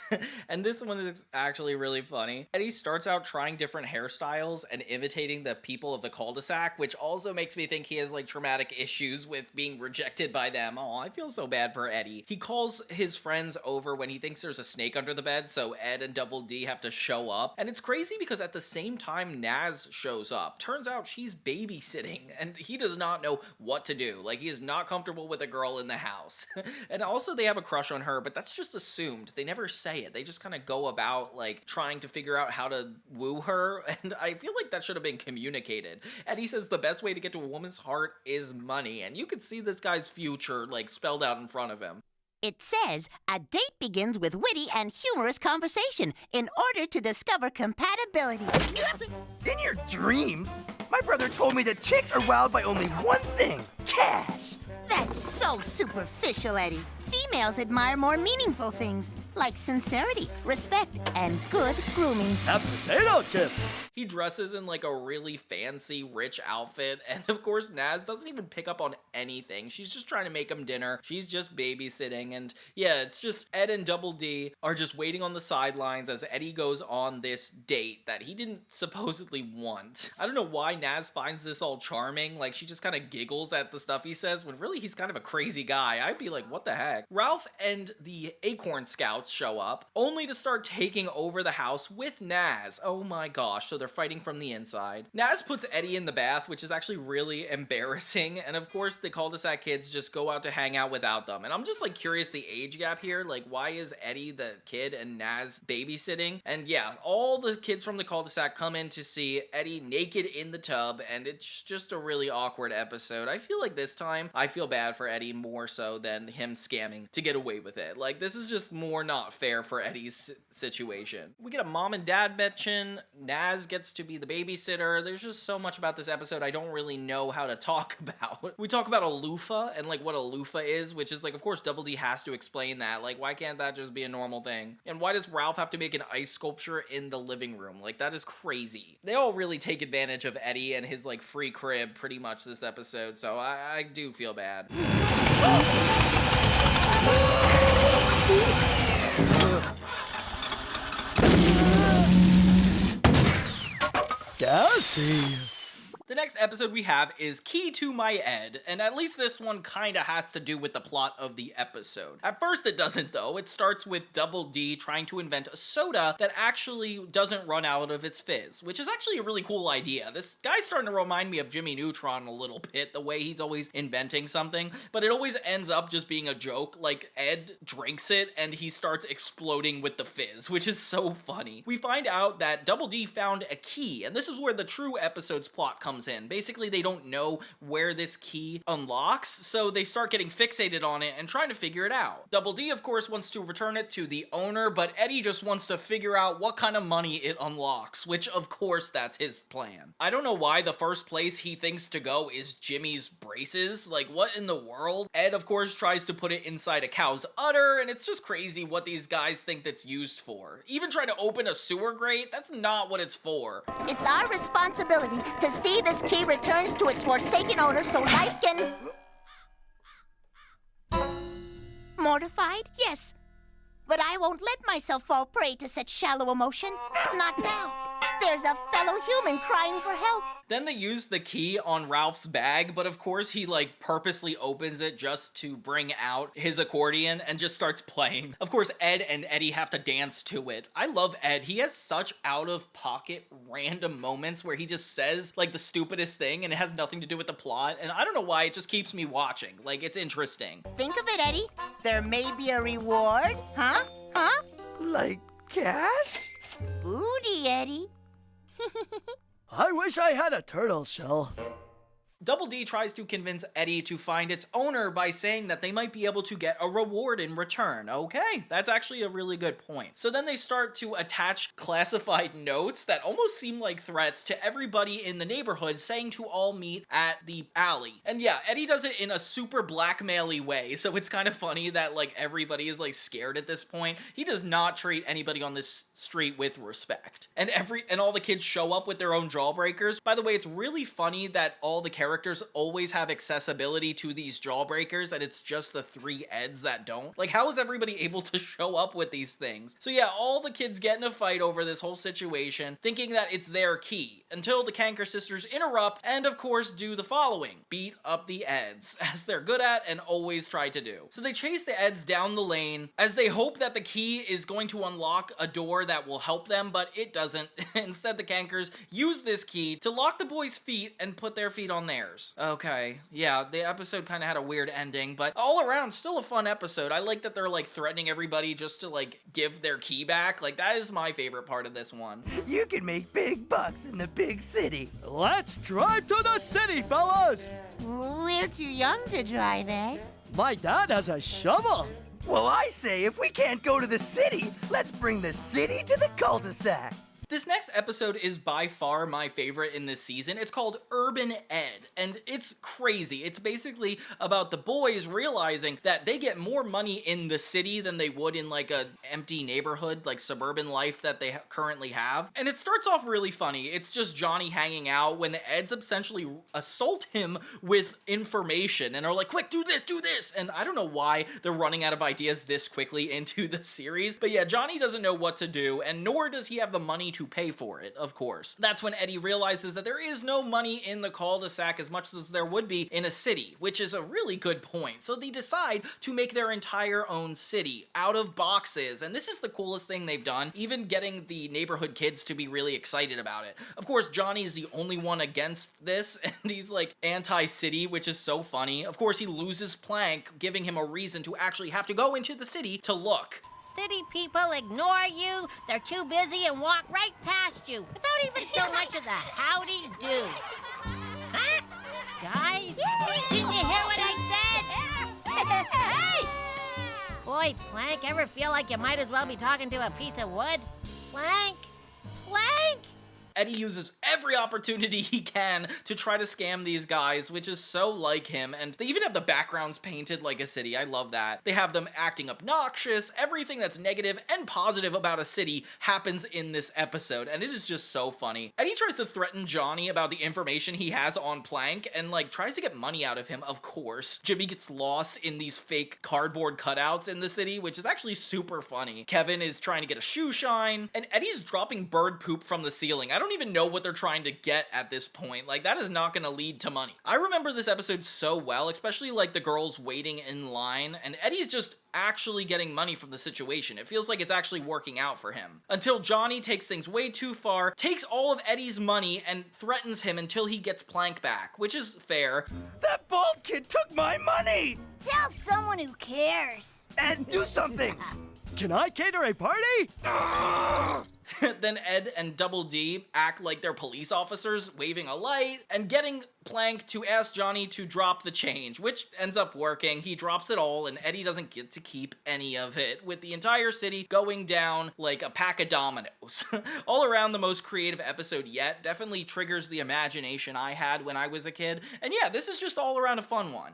And this one is actually really funny. Eddie starts out trying different hairstyles and imitating the people of the cul-de-sac, which also makes me think he has like traumatic issues with being rejected by them. Oh, I feel so bad for Eddie. He calls his friends over when he thinks there's a snake under the bed, so Ed and Double D have to show up. And it's crazy because at the same time Naz shows up, turns out she's babysitting and he does not know what to do. Like, he is not comfortable with a girl in the house. And also they have a crush on her, but that's just assumed. They never say it. They just kind of go about like trying to figure out how to woo her, and I feel like that should have been communicated. Eddie says the best way to get to a woman's heart is money, and you could see this guy's future like spelled out in front of him. It says a date begins with witty and humorous conversation in order to discover compatibility. In your dreams, my brother told me that chicks are wowed by only one thing, cash. That's so superficial, Eddie. Females admire more meaningful things, like sincerity, respect, and good grooming. A potato chip! He dresses in like a really fancy, rich outfit, and of course Naz doesn't even pick up on anything. She's just trying to make him dinner. She's just babysitting, and yeah, it's just Ed and Double D are just waiting on the sidelines as Eddie goes on this date that he didn't supposedly want. I don't know why Naz finds this all charming. Like, she just kind of giggles at the stuff he says when really he's kind of a crazy guy. I'd be like, what the heck? Ralph and the Acorn Scouts show up, only to start taking over the house with Naz. Oh my gosh, so they're fighting from the inside. Naz puts Eddie in the bath, which is actually really embarrassing, and of course the cul-de-sac kids just go out to hang out without them. And I'm just like curious the age gap here, like why is Eddie the kid and Naz babysitting? And yeah, all the kids from the cul-de-sac come in to see Eddie naked in the tub, and it's just a really awkward episode. I feel like this time I feel bad for Eddie more so than him scamming to get away with it. Like, this is just more not fair for Eddie's situation. We get a mom and dad mention. Naz gets to be the babysitter. There's just so much about this episode I don't really know how to talk about. We talk about a loofah and like what a loofah is, which is like, of course, Double D has to explain that. Like, why can't that just be a normal thing? And why does Ralph have to make an ice sculpture in the living room? Like, that is crazy. They all really take advantage of Eddie and his like free crib pretty much this episode, so I do feel bad. Gassy. The next episode we have is Key to My Ed, and at least this one kinda has to do with the plot of the episode. At first it doesn't though. It starts with Double D trying to invent a soda that actually doesn't run out of its fizz, which is actually a really cool idea. This guy's starting to remind me of Jimmy Neutron a little bit, the way he's always inventing something, but it always ends up just being a joke. Like, Ed drinks it and he starts exploding with the fizz, which is so funny. We find out that Double D found a key, and this is where the true episode's plot comes in. Basically, they don't know where this key unlocks, so they start getting fixated on it and trying to figure it out. Double D, of course, wants to return it to the owner, but Eddy just wants to figure out what kind of money it unlocks, which of course that's his plan. I don't know why the first place he thinks to go is Jimmy's braces. Like, what in the world? Ed, of course, tries to put it inside a cow's udder, and it's just crazy what these guys think that's used for. Even trying to open a sewer grate, that's not what it's for. It's our responsibility to see this key returns to its forsaken owner so life can... Mortified? Yes. But I won't let myself fall prey to such shallow emotion. Not now. There's a fellow human crying for help. Then they use the key on Ralph's bag, but of course he like purposely opens it just to bring out his accordion and just starts playing. Of course, Ed and Eddy have to dance to it. I love Ed. He has such out-of-pocket random moments where he just says like the stupidest thing and it has nothing to do with the plot, and I don't know why, it just keeps me watching. Like, it's interesting. Think of it, Eddy. There may be a reward. Huh? Huh? Like cash? Booty, Eddy. I wish I had a turtle shell. Double D tries to convince Eddy to find its owner by saying that they might be able to get a reward in return. Okay, that's actually a really good point. So then they start to attach classified notes that almost seem like threats to everybody in the neighborhood, saying to all meet at the alley. And yeah, Eddy does it in a super blackmail-y way, so it's kind of funny that like everybody is like scared at this point. He does not treat anybody on this street with respect. And all the kids show up with their own jawbreakers. By the way, it's really funny that all the characters always have accessibility to these jawbreakers and it's just the 3 Eds that don't. Like, how is everybody able to show up with these things? So yeah, all the kids get in a fight over this whole situation, thinking that it's their key, until the Canker sisters interrupt and of course do the following: beat up the Eds, as they're good at and always try to do. So they chase the Eds down the lane as they hope that the key is going to unlock a door that will help them, but it doesn't. Instead, the Cankers use this key to lock the boys' feet and put their feet on theirs. Okay, yeah, the episode kind of had a weird ending, but all around, still a fun episode. I like that they're like threatening everybody just to like give their key back. Like, that is my favorite part of this one. You can make big bucks in the big city. Let's drive to the city, fellas! We're too young to drive, Ed. My dad has a shovel. Well, I say if we can't go to the city, let's bring the city to the cul-de-sac. This next episode is by far my favorite in this season. It's called Urban Ed, and it's crazy. It's basically about the boys realizing that they get more money in the city than they would in like a empty neighborhood, like suburban life that they currently have. And it starts off really funny. It's just Johnny hanging out when the Eds essentially assault him with information and are like, quick, do this, do this. And I don't know why they're running out of ideas this quickly into the series. But yeah, Johnny doesn't know what to do, and nor does he have the money to pay for it, of course. That's when Eddy realizes that there is no money in the cul-de-sac as much as there would be in a city, which is a really good point. So they decide to make their entire own city out of boxes, and this is the coolest thing they've done, even getting the neighborhood kids to be really excited about it. Of course, Johnny is the only one against this, and he's like anti-city, which is so funny. Of course, he loses Plank, giving him a reason to actually have to go into the city to look. City people ignore you, they're too busy and walk right past you without even so much as a howdy do. Huh? Guys, didn't you hear what I said? Hey! Boy, Plank, ever feel like you might as well be talking to a piece of wood? Plank? Plank? Eddy uses every opportunity he can to try to scam these guys, which is so like him, and they even have the backgrounds painted like a city. I love that. They have them acting obnoxious. Everything that's negative and positive about a city happens in this episode, and it is just so funny. Eddy tries to threaten Johnny about the information he has on Plank, and like tries to get money out of him, of course. Jimmy gets lost in these fake cardboard cutouts in the city, which is actually super funny. Kevin is trying to get a shoe shine, and Eddy's dropping bird poop from the ceiling. I don't don't even know what they're trying to get at this point. Like, that is not gonna lead to money. I remember this episode so well, especially like the girls waiting in line, and Eddie's just actually getting money from the situation. It feels like it's actually working out for him. Until Johnny takes things way too far, takes all of Eddie's money, and threatens him until he gets Plank back, which is fair. That bald kid took my money! Tell someone who cares. And do something! Can I cater a party? Then Ed and Double D act like they're police officers, waving a light, and getting Plank to ask Johnny to drop the change, which ends up working. He drops it all, and Eddie doesn't get to keep any of it, with the entire city going down like a pack of dominoes. All around the most creative episode yet. Definitely triggers the imagination I had when I was a kid. And yeah, this is just all around a fun one.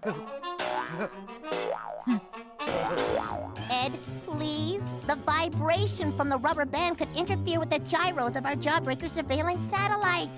Ed, please. The vibration from the rubber band could interfere with the gyros of our Jawbreaker surveillance satellite.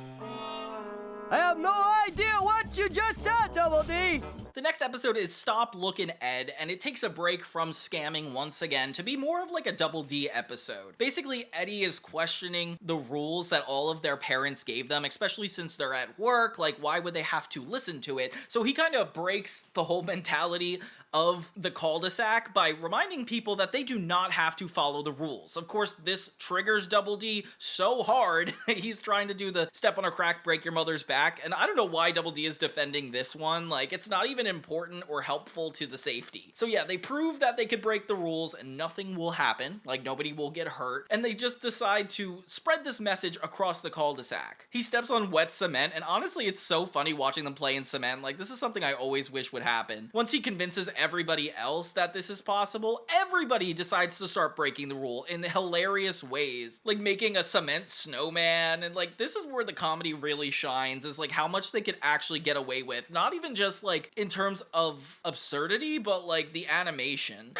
I have no idea what you just said, Double D. The next episode is Stop Lookin' Ed, and it takes a break from scamming once again to be more of like a Double D episode. Basically, Eddie is questioning the rules that all of their parents gave them, especially since they're at work. Like, why would they have to listen to it? So he kind of breaks the whole mentality of the cul-de-sac by reminding people that they do not have to follow the rules. Of course, this triggers Double D so hard. He's trying to do the step on a crack, break your mother's back, and I don't know why Double D is defending this one. Like, it's not even important or helpful to the safety. So yeah, they prove that they could break the rules and nothing will happen, like nobody will get hurt, and they just decide to spread this message across the cul-de-sac. He steps on wet cement, and honestly, it's so funny watching them play in cement. Like, this is something I always wish would happen. Once he convinces everybody else that this is possible, everybody decides to start breaking the rule in hilarious ways, like making a cement snowman, and like, this is where the comedy really shines, is like how much they could actually get away with, not even just like in terms of absurdity, but like the animation.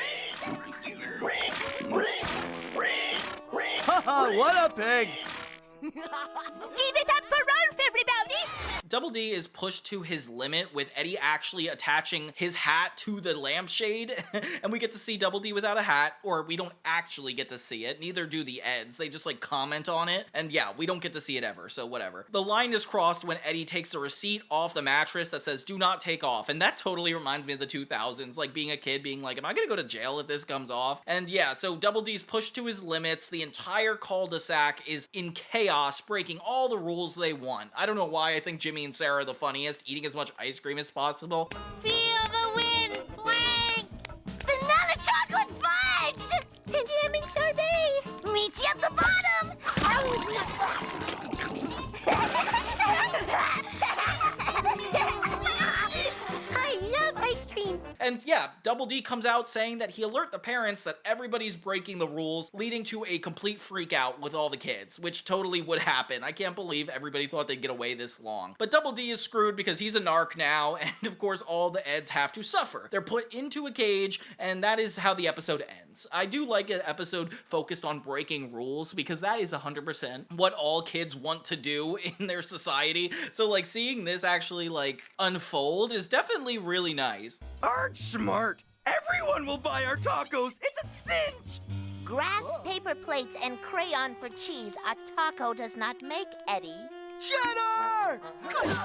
Haha, what a pig. Give it up for Rolf, everybody! Double D is pushed to his limit, with Eddie actually attaching his hat to the lampshade, and we get to see Double D without a hat, or we don't actually get to see it. Neither do the Eds. They just like comment on it, and yeah, we don't get to see it ever, so whatever. The line is crossed when Eddie takes the receipt off the mattress that says, "Do not take off," and that totally reminds me of the 2000s, like being a kid being like, am I gonna go to jail if this comes off? And yeah, so Double D's pushed to his limits. The entire cul-de-sac is in chaos, breaking all the rules they want. I don't know why I think Jimmy and Sarah are the funniest, eating as much ice cream as possible. Feel the wind, Plank! Vanilla chocolate fudge! And lemon sorbet! Meet you at the bottom! I love ice cream! And yeah, Double D comes out saying that he alert the parents that everybody's breaking the rules, leading to a complete freak out with all the kids, which totally would happen. I can't believe everybody thought they'd get away this long. But Double D is screwed because he's a narc now, and of course all the Eds have to suffer. They're put into a cage, and that is how the episode ends. I do like an episode focused on breaking rules, because that is 100% what all kids want to do in their society. So like seeing this actually like unfold is definitely really nice. Arch smart! Everyone will buy our tacos! It's a cinch! Grass, paper plates, and crayon for cheese. A taco does not make, Eddie. Cheddar!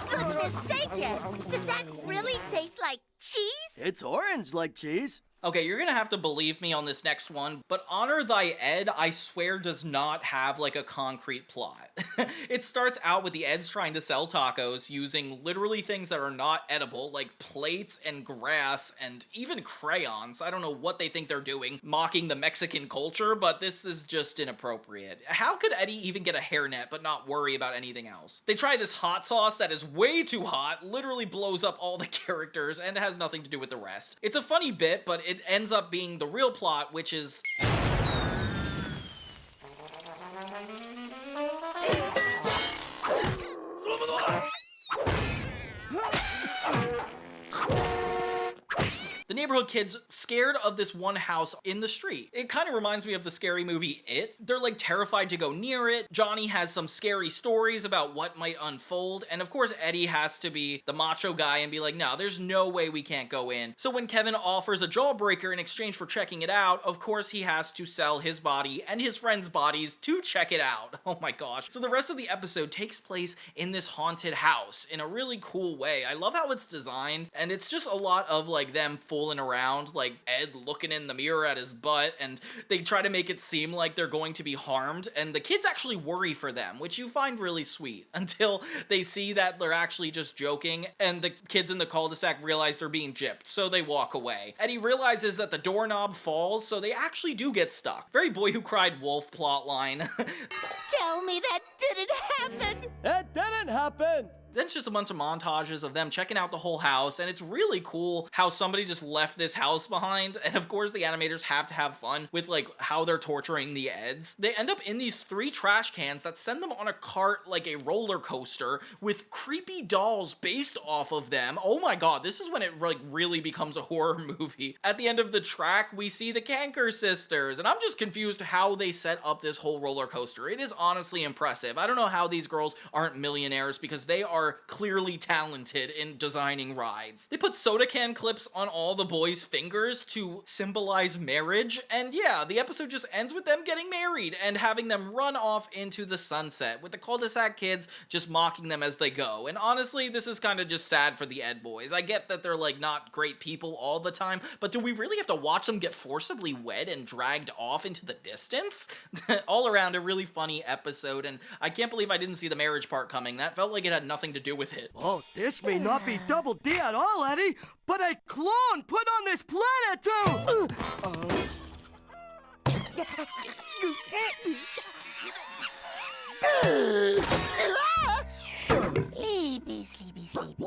Goodness sake, Ed! Does that really taste like cheese? It's orange like cheese. Okay, you're gonna have to believe me on this next one, but Honor Thy Ed, I swear, does not have like a concrete plot. It starts out with the Eds trying to sell tacos using literally things that are not edible, like plates and grass and even crayons. I don't know what they think they're doing, mocking the Mexican culture, but this is just inappropriate. How could Eddie even get a hairnet but not worry about anything else? They try this hot sauce that is way too hot, literally blows up all the characters, and has nothing to do with the rest. It's a funny bit, but it ends up being the real plot, which is... The neighborhood kids scared of this one house in the street. It kind of reminds me of the scary movie It. They're like terrified to go near it. Johnny has some scary stories about what might unfold, and of course Eddy has to be the macho guy and be like, no, there's no way we can't go in. So when Kevin offers a jawbreaker in exchange for checking it out, of course he has to sell his body and his friends' bodies to check it out. Oh my gosh. So the rest of the episode takes place in this haunted house in a really cool way. I love how it's designed, and it's just a lot of like them fooling around, like Ed looking in the mirror at his butt, and they try to make it seem like they're going to be harmed, and the kids actually worry for them, which you find really sweet, until they see that they're actually just joking, and the kids in the cul-de-sac realize they're being gypped, so they walk away. Eddie realizes that the doorknob falls, so they actually do get stuck. Very Boy Who Cried Wolf plotline. Tell me that didn't happen. It didn't happen. Then it's just a bunch of montages of them checking out the whole house, and it's really cool how somebody just left this house behind, and of course the animators have to have fun with like how they're torturing the Eds. They end up in these 3 trash cans that send them on a cart like a roller coaster with creepy dolls based off of them. Oh my god, this is when it like really becomes a horror movie. At the end of the track, we see the Canker sisters, and I'm just confused how they set up this whole roller coaster. It is honestly impressive. I don't know how these girls aren't millionaires, because they are clearly talented in designing rides. They put soda can clips on all the boys' fingers to symbolize marriage, and yeah, the episode just ends with them getting married and having them run off into the sunset, with the cul-de-sac kids just mocking them as they go. And honestly, this is kind of just sad for the Ed boys. I get that they're like not great people all the time, but do we really have to watch them get forcibly wed and dragged off into the distance? All around a really funny episode, and I can't believe I didn't see the marriage part coming. That felt like it had nothing to do with it. Oh, this may not be Double D at all, Eddie, but a clone put on this planet too! Sleepy, sleepy, sleepy.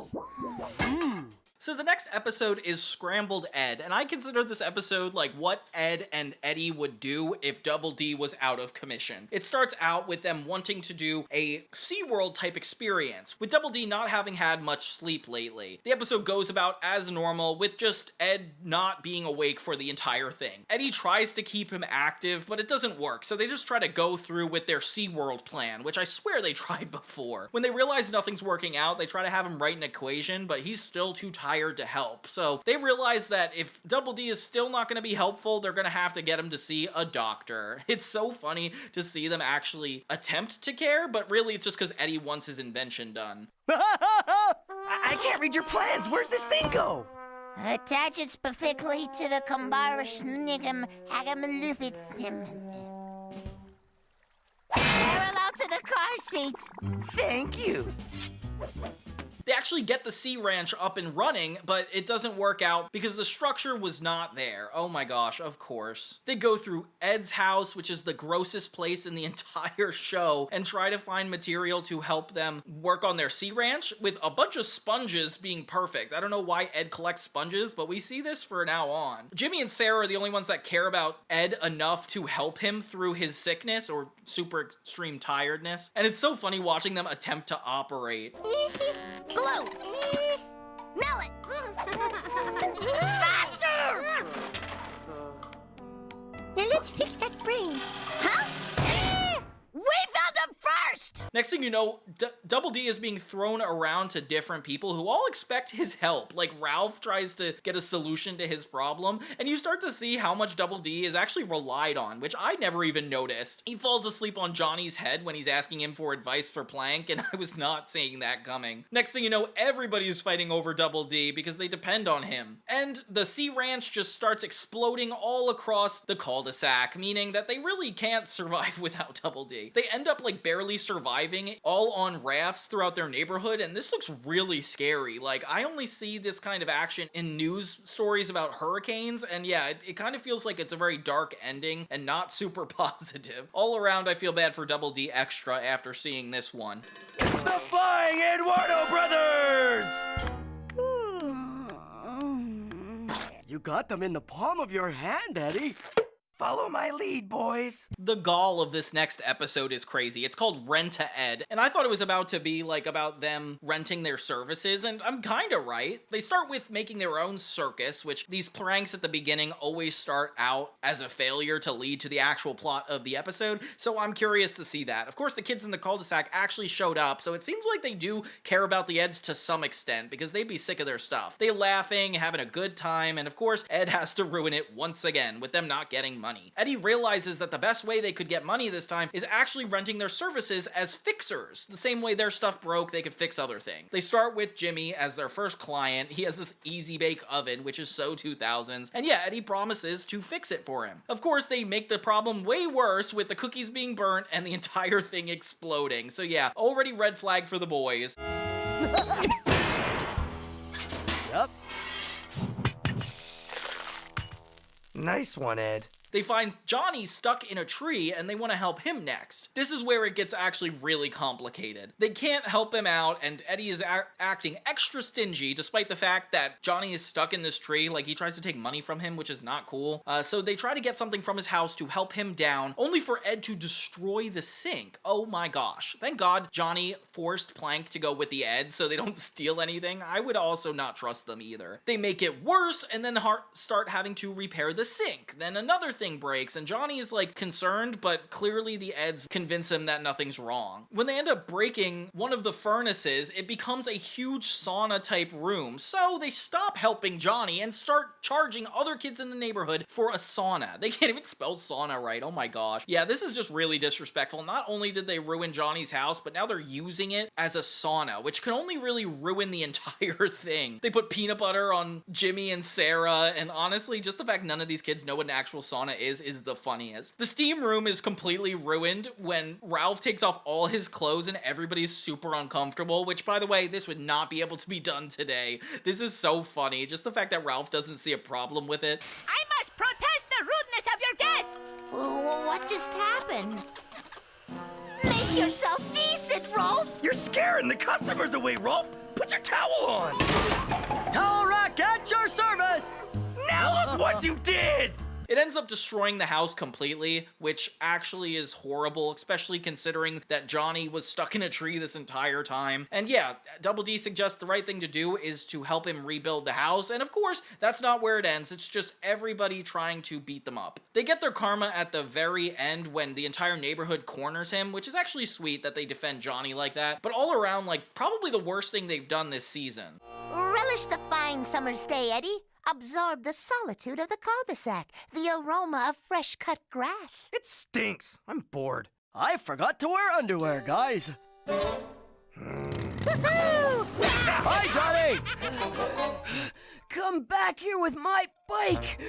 So the next episode is Scrambled Ed, and I consider this episode like what Ed and Eddy would do if Double D was out of commission. It starts out with them wanting to do a SeaWorld type experience, with Double D not having had much sleep lately. The episode goes about as normal, with just Ed not being awake for the entire thing. Eddy tries to keep him active, but it doesn't work, so they just try to go through with their SeaWorld plan, which I swear they tried before. When they realize nothing's working out, they try to have him write an equation, but he's still too tired to help. So they realize that if Double D is still not going to be helpful, they're going to have to get him to see a doctor. It's so funny to see them actually attempt to care, but really it's just because Eddy wants his invention done. I can't read your plans. Where's this thing go? Attach it specifically to the Combarashnigam Agamalupitstim. Parallel to the car seat. Thank you. They actually get the Sea Ranch up and running, but it doesn't work out because the structure was not there. Oh my gosh, of course. They go through Ed's house, which is the grossest place in the entire show, and try to find material to help them work on their Sea Ranch, with a bunch of sponges being perfect. I don't know why Ed collects sponges, but we see this for now on. Jimmy and Sarah are the only ones that care about Ed enough to help him through his sickness or super extreme tiredness. And it's so funny watching them attempt to operate. Glue! Melon! Faster! Now let's fix that brain. Huh? We found him first! Next thing you know, Double D is being thrown around to different people who all expect his help. Like Ralph tries to get a solution to his problem, and you start to see how much Double D is actually relied on, which I never even noticed. He falls asleep on Johnny's head when he's asking him for advice for Plank, and I was not seeing that coming. Next thing you know, everybody's fighting over Double D because they depend on him. And the Sea Ranch just starts exploding all across the cul-de-sac, meaning that they really can't survive without Double D. They end up like barely surviving, all on rafts throughout their neighborhood, and this looks really scary. Like, I only see this kind of action in news stories about hurricanes, and yeah, it kind of feels like it's a very dark ending and not super positive. All around, I feel bad for Double D Extra after seeing this one. It's the Flying Eduardo Brothers! You got them in the palm of your hand, Eddie. Follow my lead, boys. The gall of this next episode is crazy. It's called Rent to Ed, and I thought it was about to be like about them renting their services, and I'm kinda right. They start with making their own circus, which these pranks at the beginning always start out as a failure to lead to the actual plot of the episode, so I'm curious to see that. Of course, the kids in the cul-de-sac actually showed up, so it seems like they do care about the Eds to some extent, because they'd be sick of their stuff. They're laughing, having a good time, and of course, Ed has to ruin it once again, with them not getting money. Eddy realizes that the best way they could get money this time is actually renting their services as fixers. The same way their stuff broke, they could fix other things. They start with Jimmy as their first client. He has this easy bake oven, which is so 2000s, and yeah, Eddy promises to fix it for him. Of course, they make the problem way worse with the cookies being burnt and the entire thing exploding. So yeah, already red flag for the boys. Yep. Nice one, Ed. They find Johnny stuck in a tree and they want to help him next. This is where it gets actually really complicated. They can't help him out, and Eddy is acting extra stingy despite the fact that Johnny is stuck in this tree. Like, he tries to take money from him, which is not cool. So they try to get something from his house to help him down, only for Ed to destroy the sink. Oh my gosh. Thank God Johnny forced Plank to go with the Eds so they don't steal anything. I would also not trust them either. They make it worse and then start having to repair the sink. Then another thing breaks, and Johnny is like concerned, but clearly the Eds convince him that nothing's wrong. When they end up breaking one of the furnaces, it becomes a huge sauna type room, so they stop helping Johnny and start charging other kids in the neighborhood for a sauna. They can't even spell sauna right. Oh my gosh. Yeah, this is just really disrespectful. Not only did they ruin Johnny's house, but now they're using it as a sauna, which can only really ruin the entire thing. They put peanut butter on Jimmy and Sarah, and honestly, just the fact none of these kids know what an actual sauna is the funniest. The steam room is completely ruined when Ralph takes off all his clothes and everybody's super uncomfortable, which, by the way, this would not be able to be done today. This is so funny. Just the fact that Ralph doesn't see a problem with it. I must protest the rudeness of your guests! What just happened? Make yourself decent, Rolf. You're scaring the customers away, Rolf. Put your towel on. Towel rack at your service! Now look what you did. It ends up destroying the house completely, which actually is horrible, especially considering that Johnny was stuck in a tree this entire time. And yeah, Double D suggests the right thing to do is to help him rebuild the house, and of course, that's not where it ends. It's just everybody trying to beat them up. They get their karma at the very end when the entire neighborhood corners him, which is actually sweet that they defend Johnny like that, but all around, like, probably the worst thing they've done this season. Relish the fine summer's day, Eddy. Absorb the solitude of the cul-de-sac, the aroma of fresh-cut grass. It stinks. I'm bored. I forgot to wear underwear, guys. Hi, Johnny! Come back here with my bike!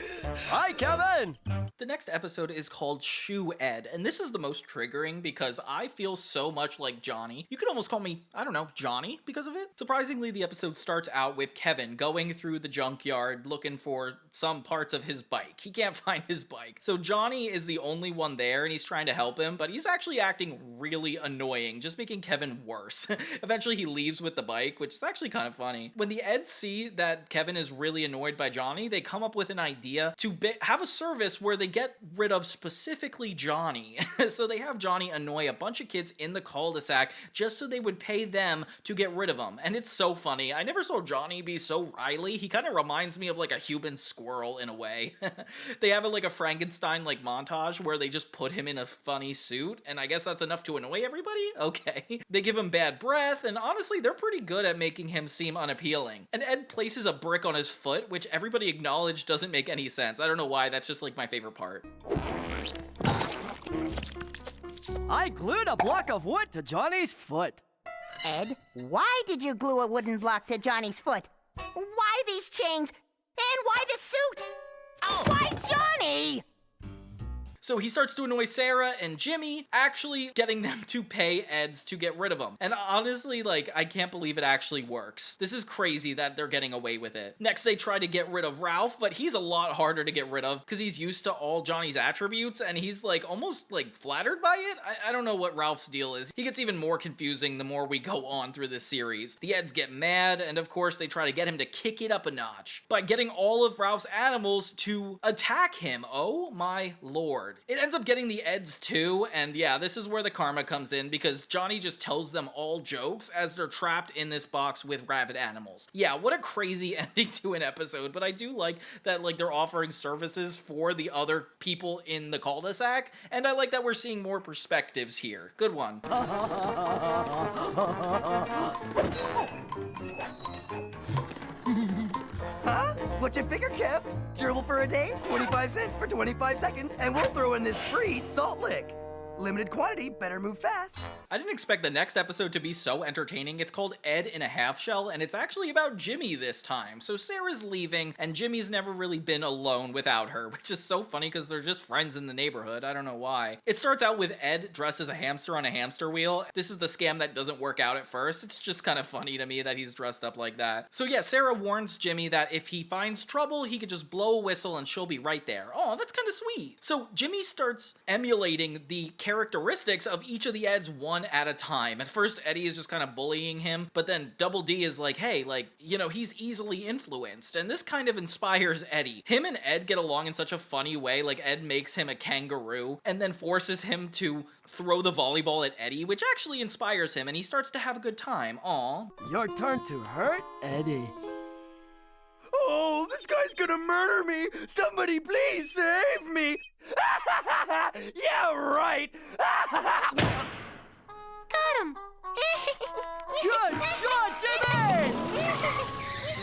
Hi, Kevin! The next episode is called Shoe Ed, and this is the most triggering because I feel so much like Johnny. You could almost call me, I don't know, Johnny because of it. Surprisingly, the episode starts out with Kevin going through the junkyard looking for some parts of his bike. He can't find his bike. So Johnny is the only one there and he's trying to help him, but he's actually acting really annoying, just making Kevin worse. Eventually he leaves with the bike, which is actually kind of funny. When the Eds see that Kevin is really annoyed by Johnny, they come up with an idea to have a service where they get rid of specifically Johnny. So they have Johnny annoy a bunch of kids in the cul-de-sac just so they would pay them to get rid of him. And it's so funny. I never saw Johnny be so wily. He kind of reminds me of like a human squirrel in a way. They have like a Frankenstein like montage where they just put him in a funny suit, and I guess that's enough to annoy everybody? Okay. They give him bad breath, and honestly, they're pretty good at making him seem unappealing. And Ed places a brick on his foot, which everybody acknowledged doesn't make any sense. I don't know why, that's just like my favorite part. I glued a block of wood to Johnny's foot. Ed, why did you glue a wooden block to Johnny's foot? Why these chains? And why the suit? Why Johnny? So he starts to annoy Sarah and Jimmy, actually getting them to pay Eds to get rid of him. And honestly, like, I can't believe it actually works. This is crazy that they're getting away with it. Next, they try to get rid of Ralph, but he's a lot harder to get rid of because he's used to all Johnny's attributes and he's like almost like flattered by it. I don't know what Ralph's deal is. He gets even more confusing the more we go on through this series. The Eds get mad, and of course they try to get him to kick it up a notch by getting all of Ralph's animals to attack him. Oh my lord. It ends up getting the Eds too, and yeah, this is where the karma comes in because Johnny just tells them all jokes as they're trapped in this box with rabid animals. Yeah, what a crazy ending to an episode, but I do like that like they're offering services for the other people in the cul-de-sac, and I like that we're seeing more perspectives here. Good one. Huh? What's your figure, Kev? Gerbil for a day, 25 cents for 25 seconds, and we'll throw in this free salt lick. Limited quantity, better move fast. I didn't expect the next episode to be so entertaining. It's called Ed in a Half Shell, and it's actually about Jimmy this time. So Sarah's leaving, and Jimmy's never really been alone without her, which is so funny because they're just friends in the neighborhood. I don't know why. It starts out with Ed dressed as a hamster on a hamster wheel. This is the scam that doesn't work out at first. It's just kind of funny to me that he's dressed up like that. So yeah, Sarah warns Jimmy that if he finds trouble, he could just blow a whistle and she'll be right there. Oh, that's kind of sweet. So Jimmy starts emulating the characteristics of each of the Eds one at a time. At first, Eddy is just kind of bullying him, but then Double D is like, hey, like, you know, he's easily influenced, and this kind of inspires Eddy. Him and Ed get along in such a funny way, like Ed makes him a kangaroo, and then forces him to throw the volleyball at Eddy, which actually inspires him, and he starts to have a good time. Aw. Your turn to hurt, Eddy. Oh, this guy's gonna murder me! Somebody please save me! Yeah, right! Got him. Good shot, Jimmy!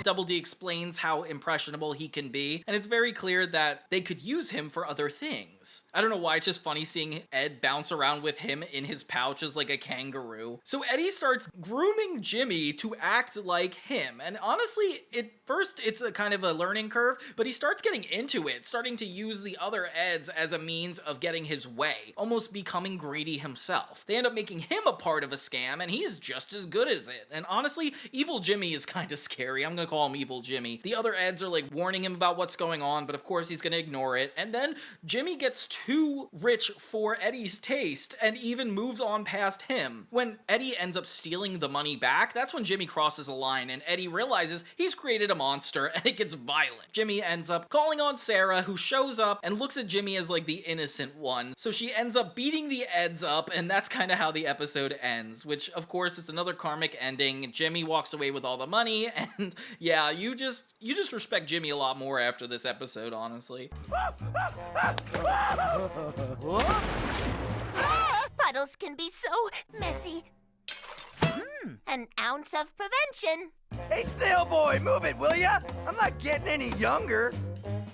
Double D explains how impressionable he can be, and it's very clear that they could use him for other things. I don't know why, it's just funny seeing Ed bounce around with him in his pouch as like a kangaroo. So Eddy starts grooming Jimmy to act like him, and honestly, first it's a kind of a learning curve, but he starts getting into it, starting to use the other Eds as a means of getting his way, almost becoming greedy himself. They end up making him a part of a scam, and he's just as good as it. And honestly, Evil Jimmy is kind of scary. I'm gonna call him Evil Jimmy. The other Eds are like warning him about what's going on, but of course he's gonna ignore it. And then Jimmy gets too rich for Eddy's taste and even moves on past him. When Eddy ends up stealing the money back, that's when Jimmy crosses a line and Eddy realizes he's created a monster and it gets violent. Jimmy ends up calling on Sarah, who shows up and looks at Jimmy as like the innocent one. So she ends up beating the Eds up, and that's kind of how the episode ends, which of course it's another karmic ending. Jimmy walks away with all the money, and yeah, you just respect Jimmy a lot more after this episode, honestly. Puddles can be so messy. An ounce of prevention. Hey, snail boy, move it, will ya? I'm not getting any younger.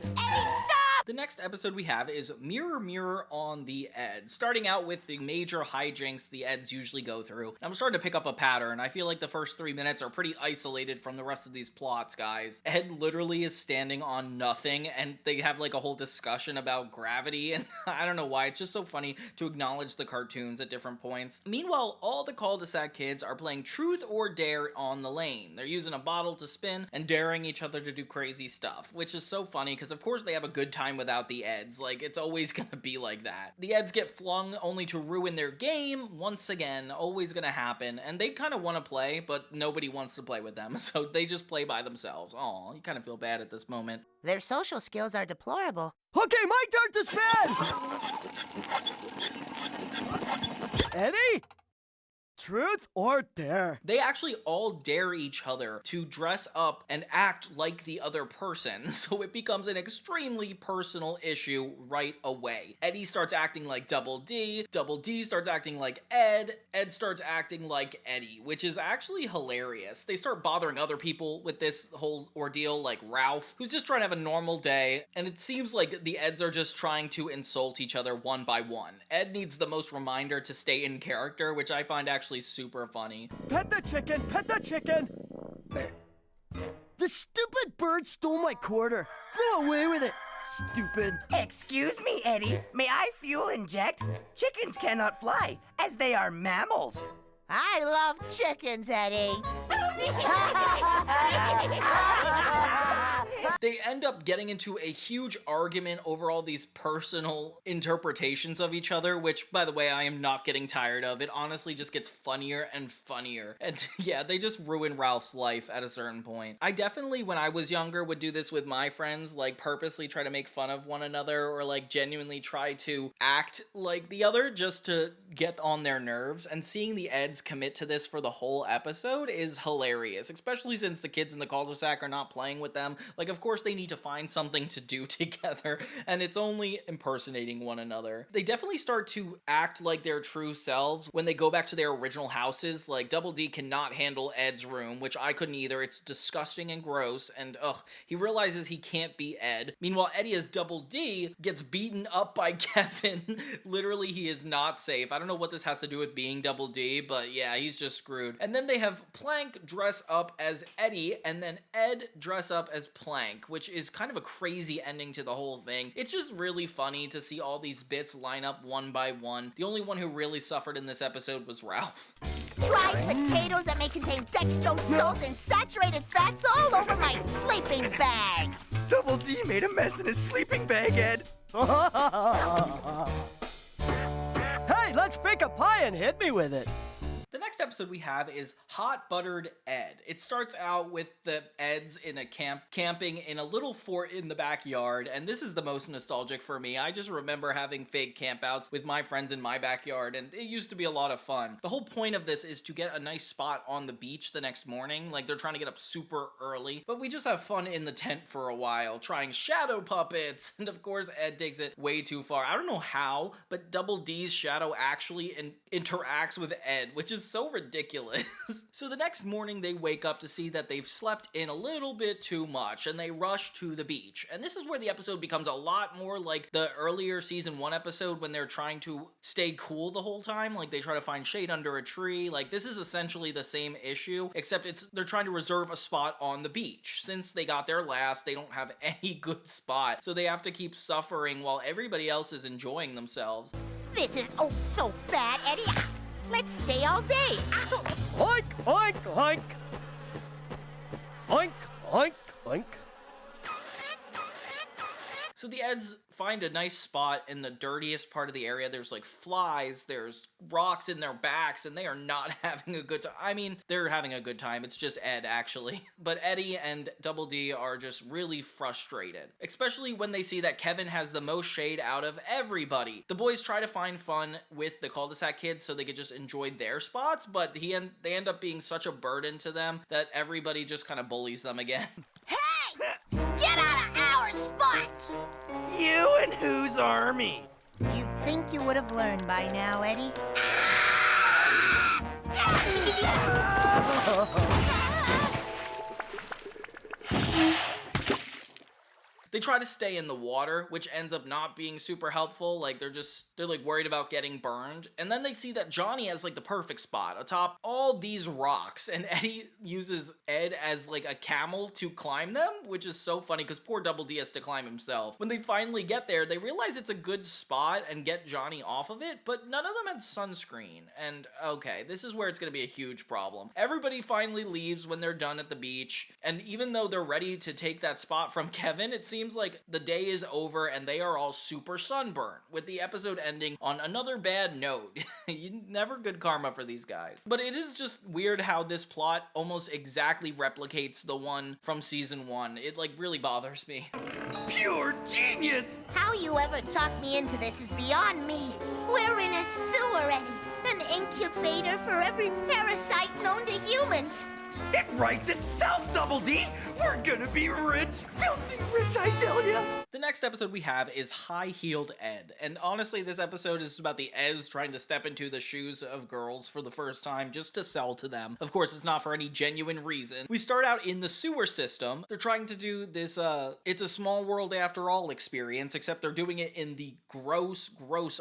Eddie, stop! The next episode we have is Mirror Mirror on the Eds, starting out with the major hijinks the Eds usually go through. I'm starting to pick up a pattern. I feel like the first 3 minutes are pretty isolated from the rest of these plots, guys. Ed literally is standing on nothing, and they have like a whole discussion about gravity, and I don't know why. It's just so funny to acknowledge the cartoons at different points. Meanwhile, all the cul-de-sac kids are playing Truth or Dare on the lane. They're using a bottle to spin and daring each other to do crazy stuff, which is so funny because of course they have a good time without the Eds. Like, it's always gonna be like that. The Eds get flung only to ruin their game once again, always gonna happen, and they kind of want to play, but nobody wants to play with them, so they just play by themselves. Aw, you kind of feel bad at this moment. Their social skills are deplorable. Okay, my turn to spin! Eddy? Truth or dare? They actually all dare each other to dress up and act like the other person, so it becomes an extremely personal issue right away. Eddy starts acting like Double D starts acting like Ed starts acting like Eddy, which is actually hilarious. They start bothering other people with this whole ordeal, like Ralph, who's just trying to have a normal day, and it seems like the Eds are just trying to insult each other one by one. Ed needs the most reminder to stay in character, which I find actually super funny. Pet the chicken! Pet the chicken! The stupid bird stole my quarter. Flew away with it. Stupid. Excuse me, Eddie. May I fuel inject? Chickens cannot fly, as they are mammals. I love chickens, Eddie. They end up getting into a huge argument over all these personal interpretations of each other, which, by the way, I am not getting tired of. It honestly just gets funnier and funnier. And yeah, they just ruin Ralph's life at a certain point. I definitely, when I was younger, would do this with my friends, like purposely try to make fun of one another or like genuinely try to act like the other just to get on their nerves. And seeing the Eds commit to this for the whole episode is hilarious, especially since the kids in the cul-de-sac are not playing with them. Like, of course they need to find something to do together, and it's only impersonating one another. They definitely start to act like their true selves when they go back to their original houses. Like, Double D cannot handle Ed's room, which I couldn't either. It's disgusting and gross, and he realizes he can't be Ed. Meanwhile, Eddie as Double D gets beaten up by Kevin. Literally, he is not safe. I don't know what this has to do with being Double D, but yeah, he's just screwed. And then they have Plank dress up as Eddie, and then Ed dress up as Plank, which is kind of a crazy ending to the whole thing. It's just really funny to see all these bits line up one by one. The only one who really suffered in this episode was Ralph. Dried potatoes that may contain dextrose, salt, and saturated fats all over my sleeping bag. Double D made a mess in his sleeping bag, Ed. Hey, let's bake a pie and hit me with it. The next episode we have is Hot Buttered Ed. It starts out with the Eds in a camping in a little fort in the backyard, and this is the most nostalgic for me. I just remember having fake campouts with my friends in my backyard, and it used to be a lot of fun. The whole point of this is to get a nice spot on the beach the next morning. Like, they're trying to get up super early, but we just have fun in the tent for a while, trying shadow puppets, and of course Ed takes it way too far. I don't know how, but Double D's shadow actually interacts with Ed, which is so ridiculous. So the next morning they wake up to see that they've slept in a little bit too much, and they rush to the beach. And this is where the episode becomes a lot more like the earlier season 1 episode when they're trying to stay cool the whole time. Like, they try to find shade under a tree. Like, this is essentially the same issue, except they're trying to reserve a spot on the beach. Since they got there last, they don't have any good spot, so they have to keep suffering while everybody else is enjoying themselves. This is so bad, Eddie. Let's stay all day. Ow. Oink, oink, oink. Oink, oink, oink. So the Eds find a nice spot in the dirtiest part of the area. There's like flies, there's rocks in their backs, and they are not having a good time. I mean, they're having a good time. It's just Ed, actually. But Eddie and Double D are just really frustrated, especially when they see that Kevin has the most shade out of everybody. The boys try to find fun with the cul-de-sac kids so they could just enjoy their spots, but they end up being such a burden to them that everybody just kind of bullies them again. Hey! Get out of our spot! You and whose army? You'd think you would have learned by now, Eddie. They try to stay in the water, which ends up not being super helpful. Like, they're like worried about getting burned. And then they see that Johnny has like the perfect spot atop all these rocks, and Eddie uses Ed as like a camel to climb them, which is so funny because poor Double D has to climb himself. When they finally get there, they realize it's a good spot and get Johnny off of it, but none of them had sunscreen. And okay, this is where it's gonna be a huge problem. Everybody finally leaves when they're done at the beach, and even though they're ready to take that spot from Kevin, it seems like the day is over and they are all super sunburned, with the episode ending on another bad note. Never good karma for these guys. But it is just weird how this plot almost exactly replicates the one from season 1. It like really bothers me. Pure genius! How you ever talked me into this is beyond me. We're in a sewer, Eddie. An incubator for every parasite known to humans. It writes itself, Double D! We're gonna be rich, filthy rich, I tell ya! The next episode we have is High-Heeled Ed, and honestly this episode is about the Eds trying to step into the shoes of girls for the first time just to sell to them. Of course, it's not for any genuine reason. We start out in the sewer system. They're trying to do this, it's a small world after all experience, except they're doing it in the gross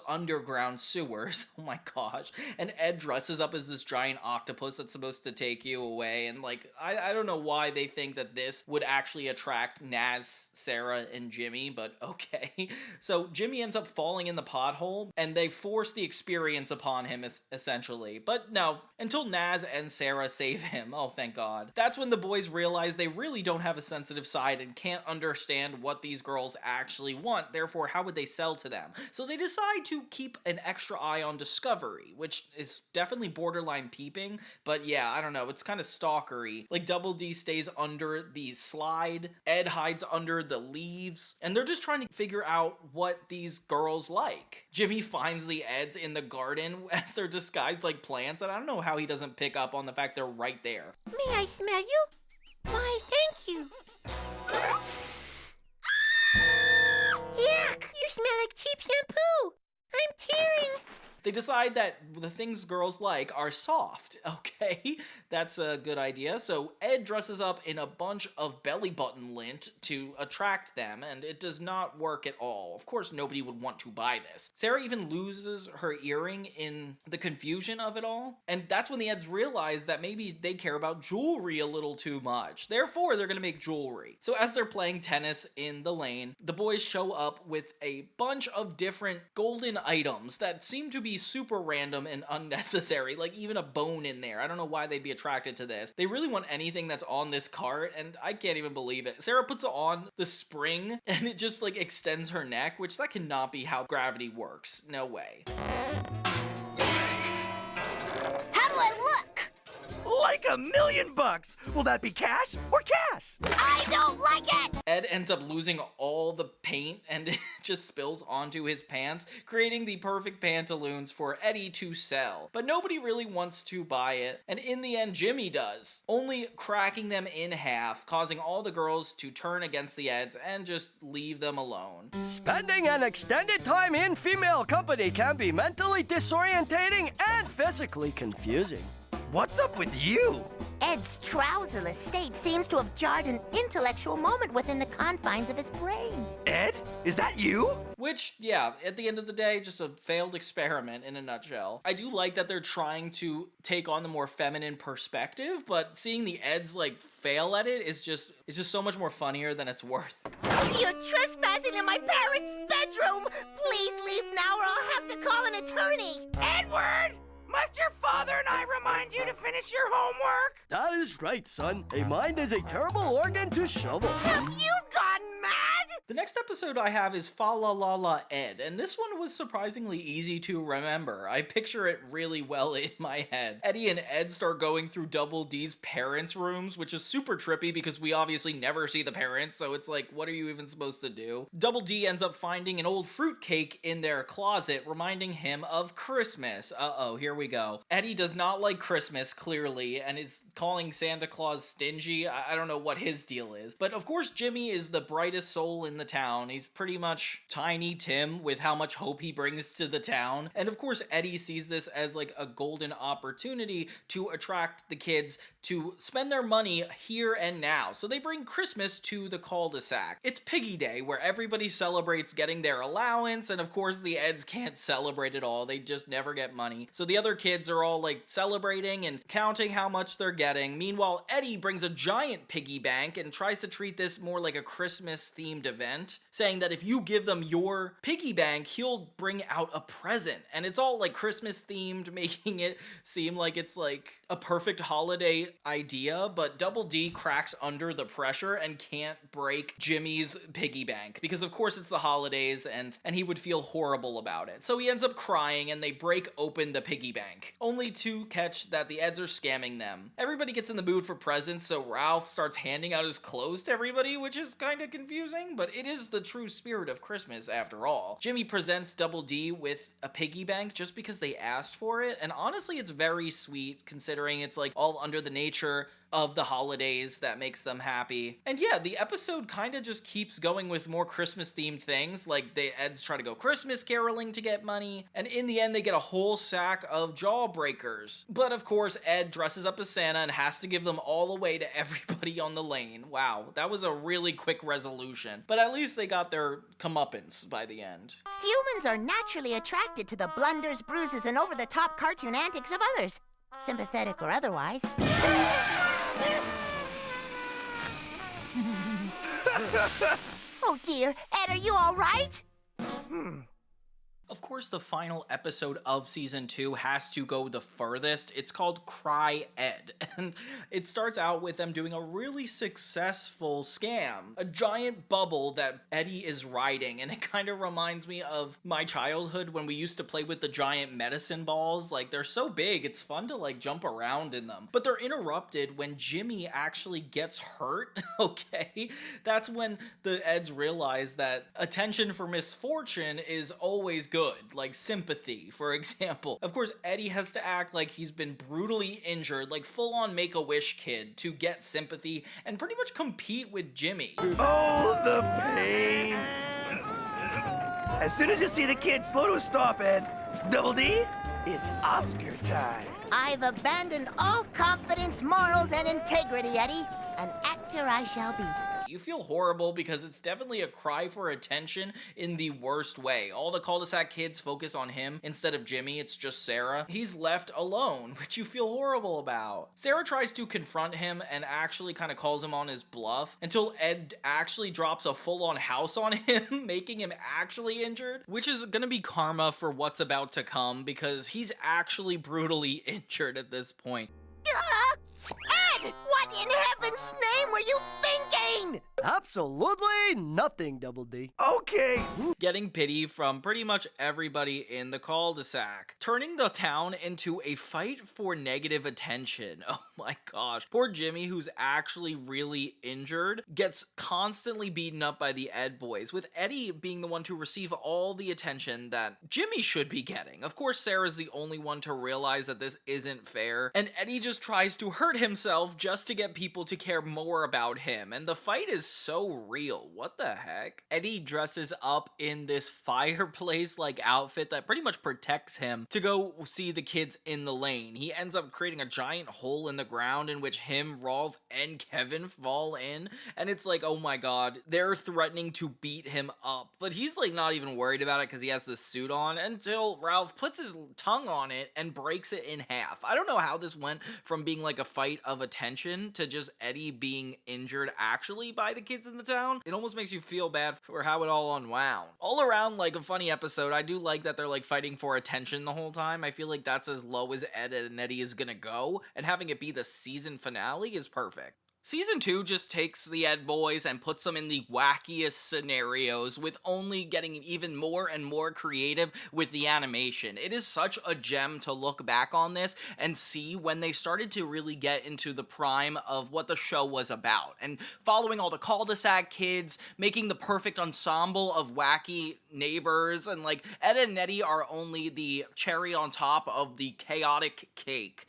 underground sewers. Oh my gosh. And Ed dresses up as this giant octopus that's supposed to take you away, and like, I don't know why they think that this this would actually attract Naz, Sarah, and Jimmy, but okay. So Jimmy ends up falling in the pothole, and they force the experience upon him, essentially. But no, until Naz and Sarah save him. Oh, thank God. That's when the boys realize they really don't have a sensitive side and can't understand what these girls actually want. Therefore, how would they sell to them? So they decide to keep an extra eye on Discovery, which is definitely borderline peeping, but yeah, I don't know, it's kind of stalkery. Like, Double D stays under the slide, Ed hides under the leaves, and they're just trying to figure out what these girls like. Jimmy finds the Eds in the garden as they're disguised like plants, and I don't know how he doesn't pick up on the fact they're right there. May I smell you? Why, thank you. Yuck! You smell like cheap shampoo. I'm tearing. They decide that the things girls like are soft. Okay, that's a good idea. So Ed dresses up in a bunch of belly button lint to attract them, and it does not work at all. Of course, nobody would want to buy this. Sarah even loses her earring in the confusion of it all, and that's when the Eds realize that maybe they care about jewelry a little too much. Therefore, they're gonna make jewelry. So as they're playing tennis in the lane, the boys show up with a bunch of different golden items that seem to be super random and unnecessary, like even a bone in there. I don't know why they'd be attracted to this. They really want anything that's on this cart, and I can't even believe it. Sarah puts on the spring, and it just like extends her neck, which that cannot be how gravity works. No way. How do I look? Like $1 million! Will that be cash or cash? I don't like it! Ed ends up losing all the paint and it just spills onto his pants, creating the perfect pantaloons for Eddy to sell. But nobody really wants to buy it, and in the end Jimmy does, only cracking them in half, causing all the girls to turn against the Eds and just leave them alone. Spending an extended time in female company can be mentally disorientating and physically confusing. What's up with you? Ed's trouserless state seems to have jarred an intellectual moment within the confines of his brain. Ed? Is that you? Which, yeah, at the end of the day, just a failed experiment in a nutshell. I do like that they're trying to take on the more feminine perspective, but seeing the Eds, like, fail at it is just so much more funnier than it's worth. You're trespassing in my parents' bedroom. Please leave now or I'll have to call an attorney. Edward! Must your father and I remind you to finish your homework? That is right, son. A mind is a terrible organ to shovel. Have you gone mad? The next episode I have is Fa La La La Ed, and this one was surprisingly easy to remember. I picture it really well in my head. Eddy and Ed start going through Double D's parents' rooms, which is super trippy because we obviously never see the parents, so it's like, what are you even supposed to do? Double D ends up finding an old fruitcake in their closet, reminding him of Christmas. Uh-oh, here we go. Eddy does not like Christmas, clearly, and is calling Santa Claus stingy. I don't know what his deal is. But of course, Jimmy is the brightest soul in the town. He's pretty much Tiny Tim with how much hope he brings to the town. And of course, Eddy sees this as like a golden opportunity to attract the kids to spend their money here and now. So they bring Christmas to the cul-de-sac. It's Piggy Day, where everybody celebrates getting their allowance, and of course the Eds can't celebrate at all. They just never get money. So the other kids are all like celebrating and counting how much they're getting. Meanwhile, Eddy brings a giant piggy bank and tries to treat this more like a Christmas themed event, saying that if you give them your piggy bank, he'll bring out a present. And it's all like Christmas themed, making it seem like it's like a perfect holiday idea, but Double D cracks under the pressure and can't break Jimmy's piggy bank because of course it's the holidays and he would feel horrible about it. So he ends up crying and they break open the piggy bank, only to catch that the Eds are scamming them. Everybody gets in the mood for presents, so Ralph starts handing out his clothes to everybody, which is kind of confusing, but it is the true spirit of Christmas after all. Jimmy presents Double D with a piggy bank just because they asked for it, and honestly it's very sweet considering it's like all under the nature of the holidays that makes them happy. And yeah, the episode kind of just keeps going with more Christmas themed things, like the Eds try to go Christmas caroling to get money, and in the end they get a whole sack of jawbreakers. But of course Ed dresses up as Santa and has to give them all away to everybody on the lane. Wow, that was a really quick resolution, but at least they got their comeuppance by the end. Humans are naturally attracted to the blunders, bruises, and over-the-top cartoon antics of others, sympathetic or otherwise. Oh dear, Ed, are you all right? Of course, the final episode of season 2 has to go the furthest. It's called Cry Ed, and it starts out with them doing a really successful scam. A giant bubble that Eddy is riding, and it kind of reminds me of my childhood when we used to play with the giant medicine balls. Like, they're so big, it's fun to like jump around in them. But they're interrupted when Jimmy actually gets hurt, okay? That's when the Eds realize that attention for misfortune is always good. Like sympathy, for example. Of course, Eddy has to act like he's been brutally injured, like full-on Make-A-Wish kid, to get sympathy and pretty much compete with Jimmy. Oh, the pain. As soon as you see the kid, slow to a stop, Ed. Double D, it's Oscar time. I've abandoned all confidence, morals, and integrity, Eddie. An actor I shall be. You feel horrible because it's definitely a cry for attention in the worst way. All the cul-de-sac kids focus on him instead of Jimmy. It's just Sarah. He's left alone, which you feel horrible about. Sarah tries to confront him and actually kind of calls him on his bluff until Ed actually drops a full-on house on him, making him actually injured, which is gonna be karma for what's about to come because he's actually brutally injured at this point. Ed, what in heaven's name were you thinking? Absolutely nothing, Double D. Okay. Getting pity from pretty much everybody in the cul-de-sac. Turning the town into a fight for negative attention. Oh my gosh. Poor Jimmy, who's actually really injured, gets constantly beaten up by the Ed boys, with Eddy being the one to receive all the attention that Jimmy should be getting. Of course, Sarah's the only one to realize that this isn't fair, and Eddy just tries to hurt himself just to get people to care more about him, and the fight is so real. What the heck? Eddy dresses up in this fireplace-like outfit that pretty much protects him to go see the kids in the lane. He ends up creating a giant hole in the ground in which him, Rolf, and Kevin fall in, and it's like, oh my god, they're threatening to beat him up, but he's like not even worried about it because he has the suit on until Ralph puts his tongue on it and breaks it in half. I don't know how this went from being like a fight of attention to just Eddy being injured actually by the kids in the town. It almost makes you feel bad for how it all unwound. All around, like a funny episode. I do like that they're like fighting for attention the whole time. I feel like that's as low as Ed and Eddy is gonna go, and having it be the season finale is perfect. Season 2 just takes the Ed boys and puts them in the wackiest scenarios, with only getting even more and more creative with the animation. It is such a gem to look back on this and see when they started to really get into the prime of what the show was about, and following all the cul-de-sac kids, making the perfect ensemble of wacky neighbors, and like Ed and Eddy are only the cherry on top of the chaotic cake.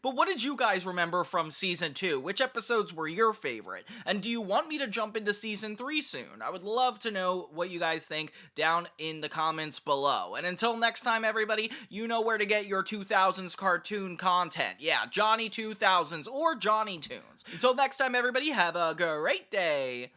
But what did you guys remember from Season 2? Which episodes were your favorite? And do you want me to jump into Season 3 soon? I would love to know what you guys think down in the comments below. And until next time, everybody, you know where to get your 2000s cartoon content. Yeah, Johnny 2000s or Johnny Tunes. Until next time, everybody, have a great day.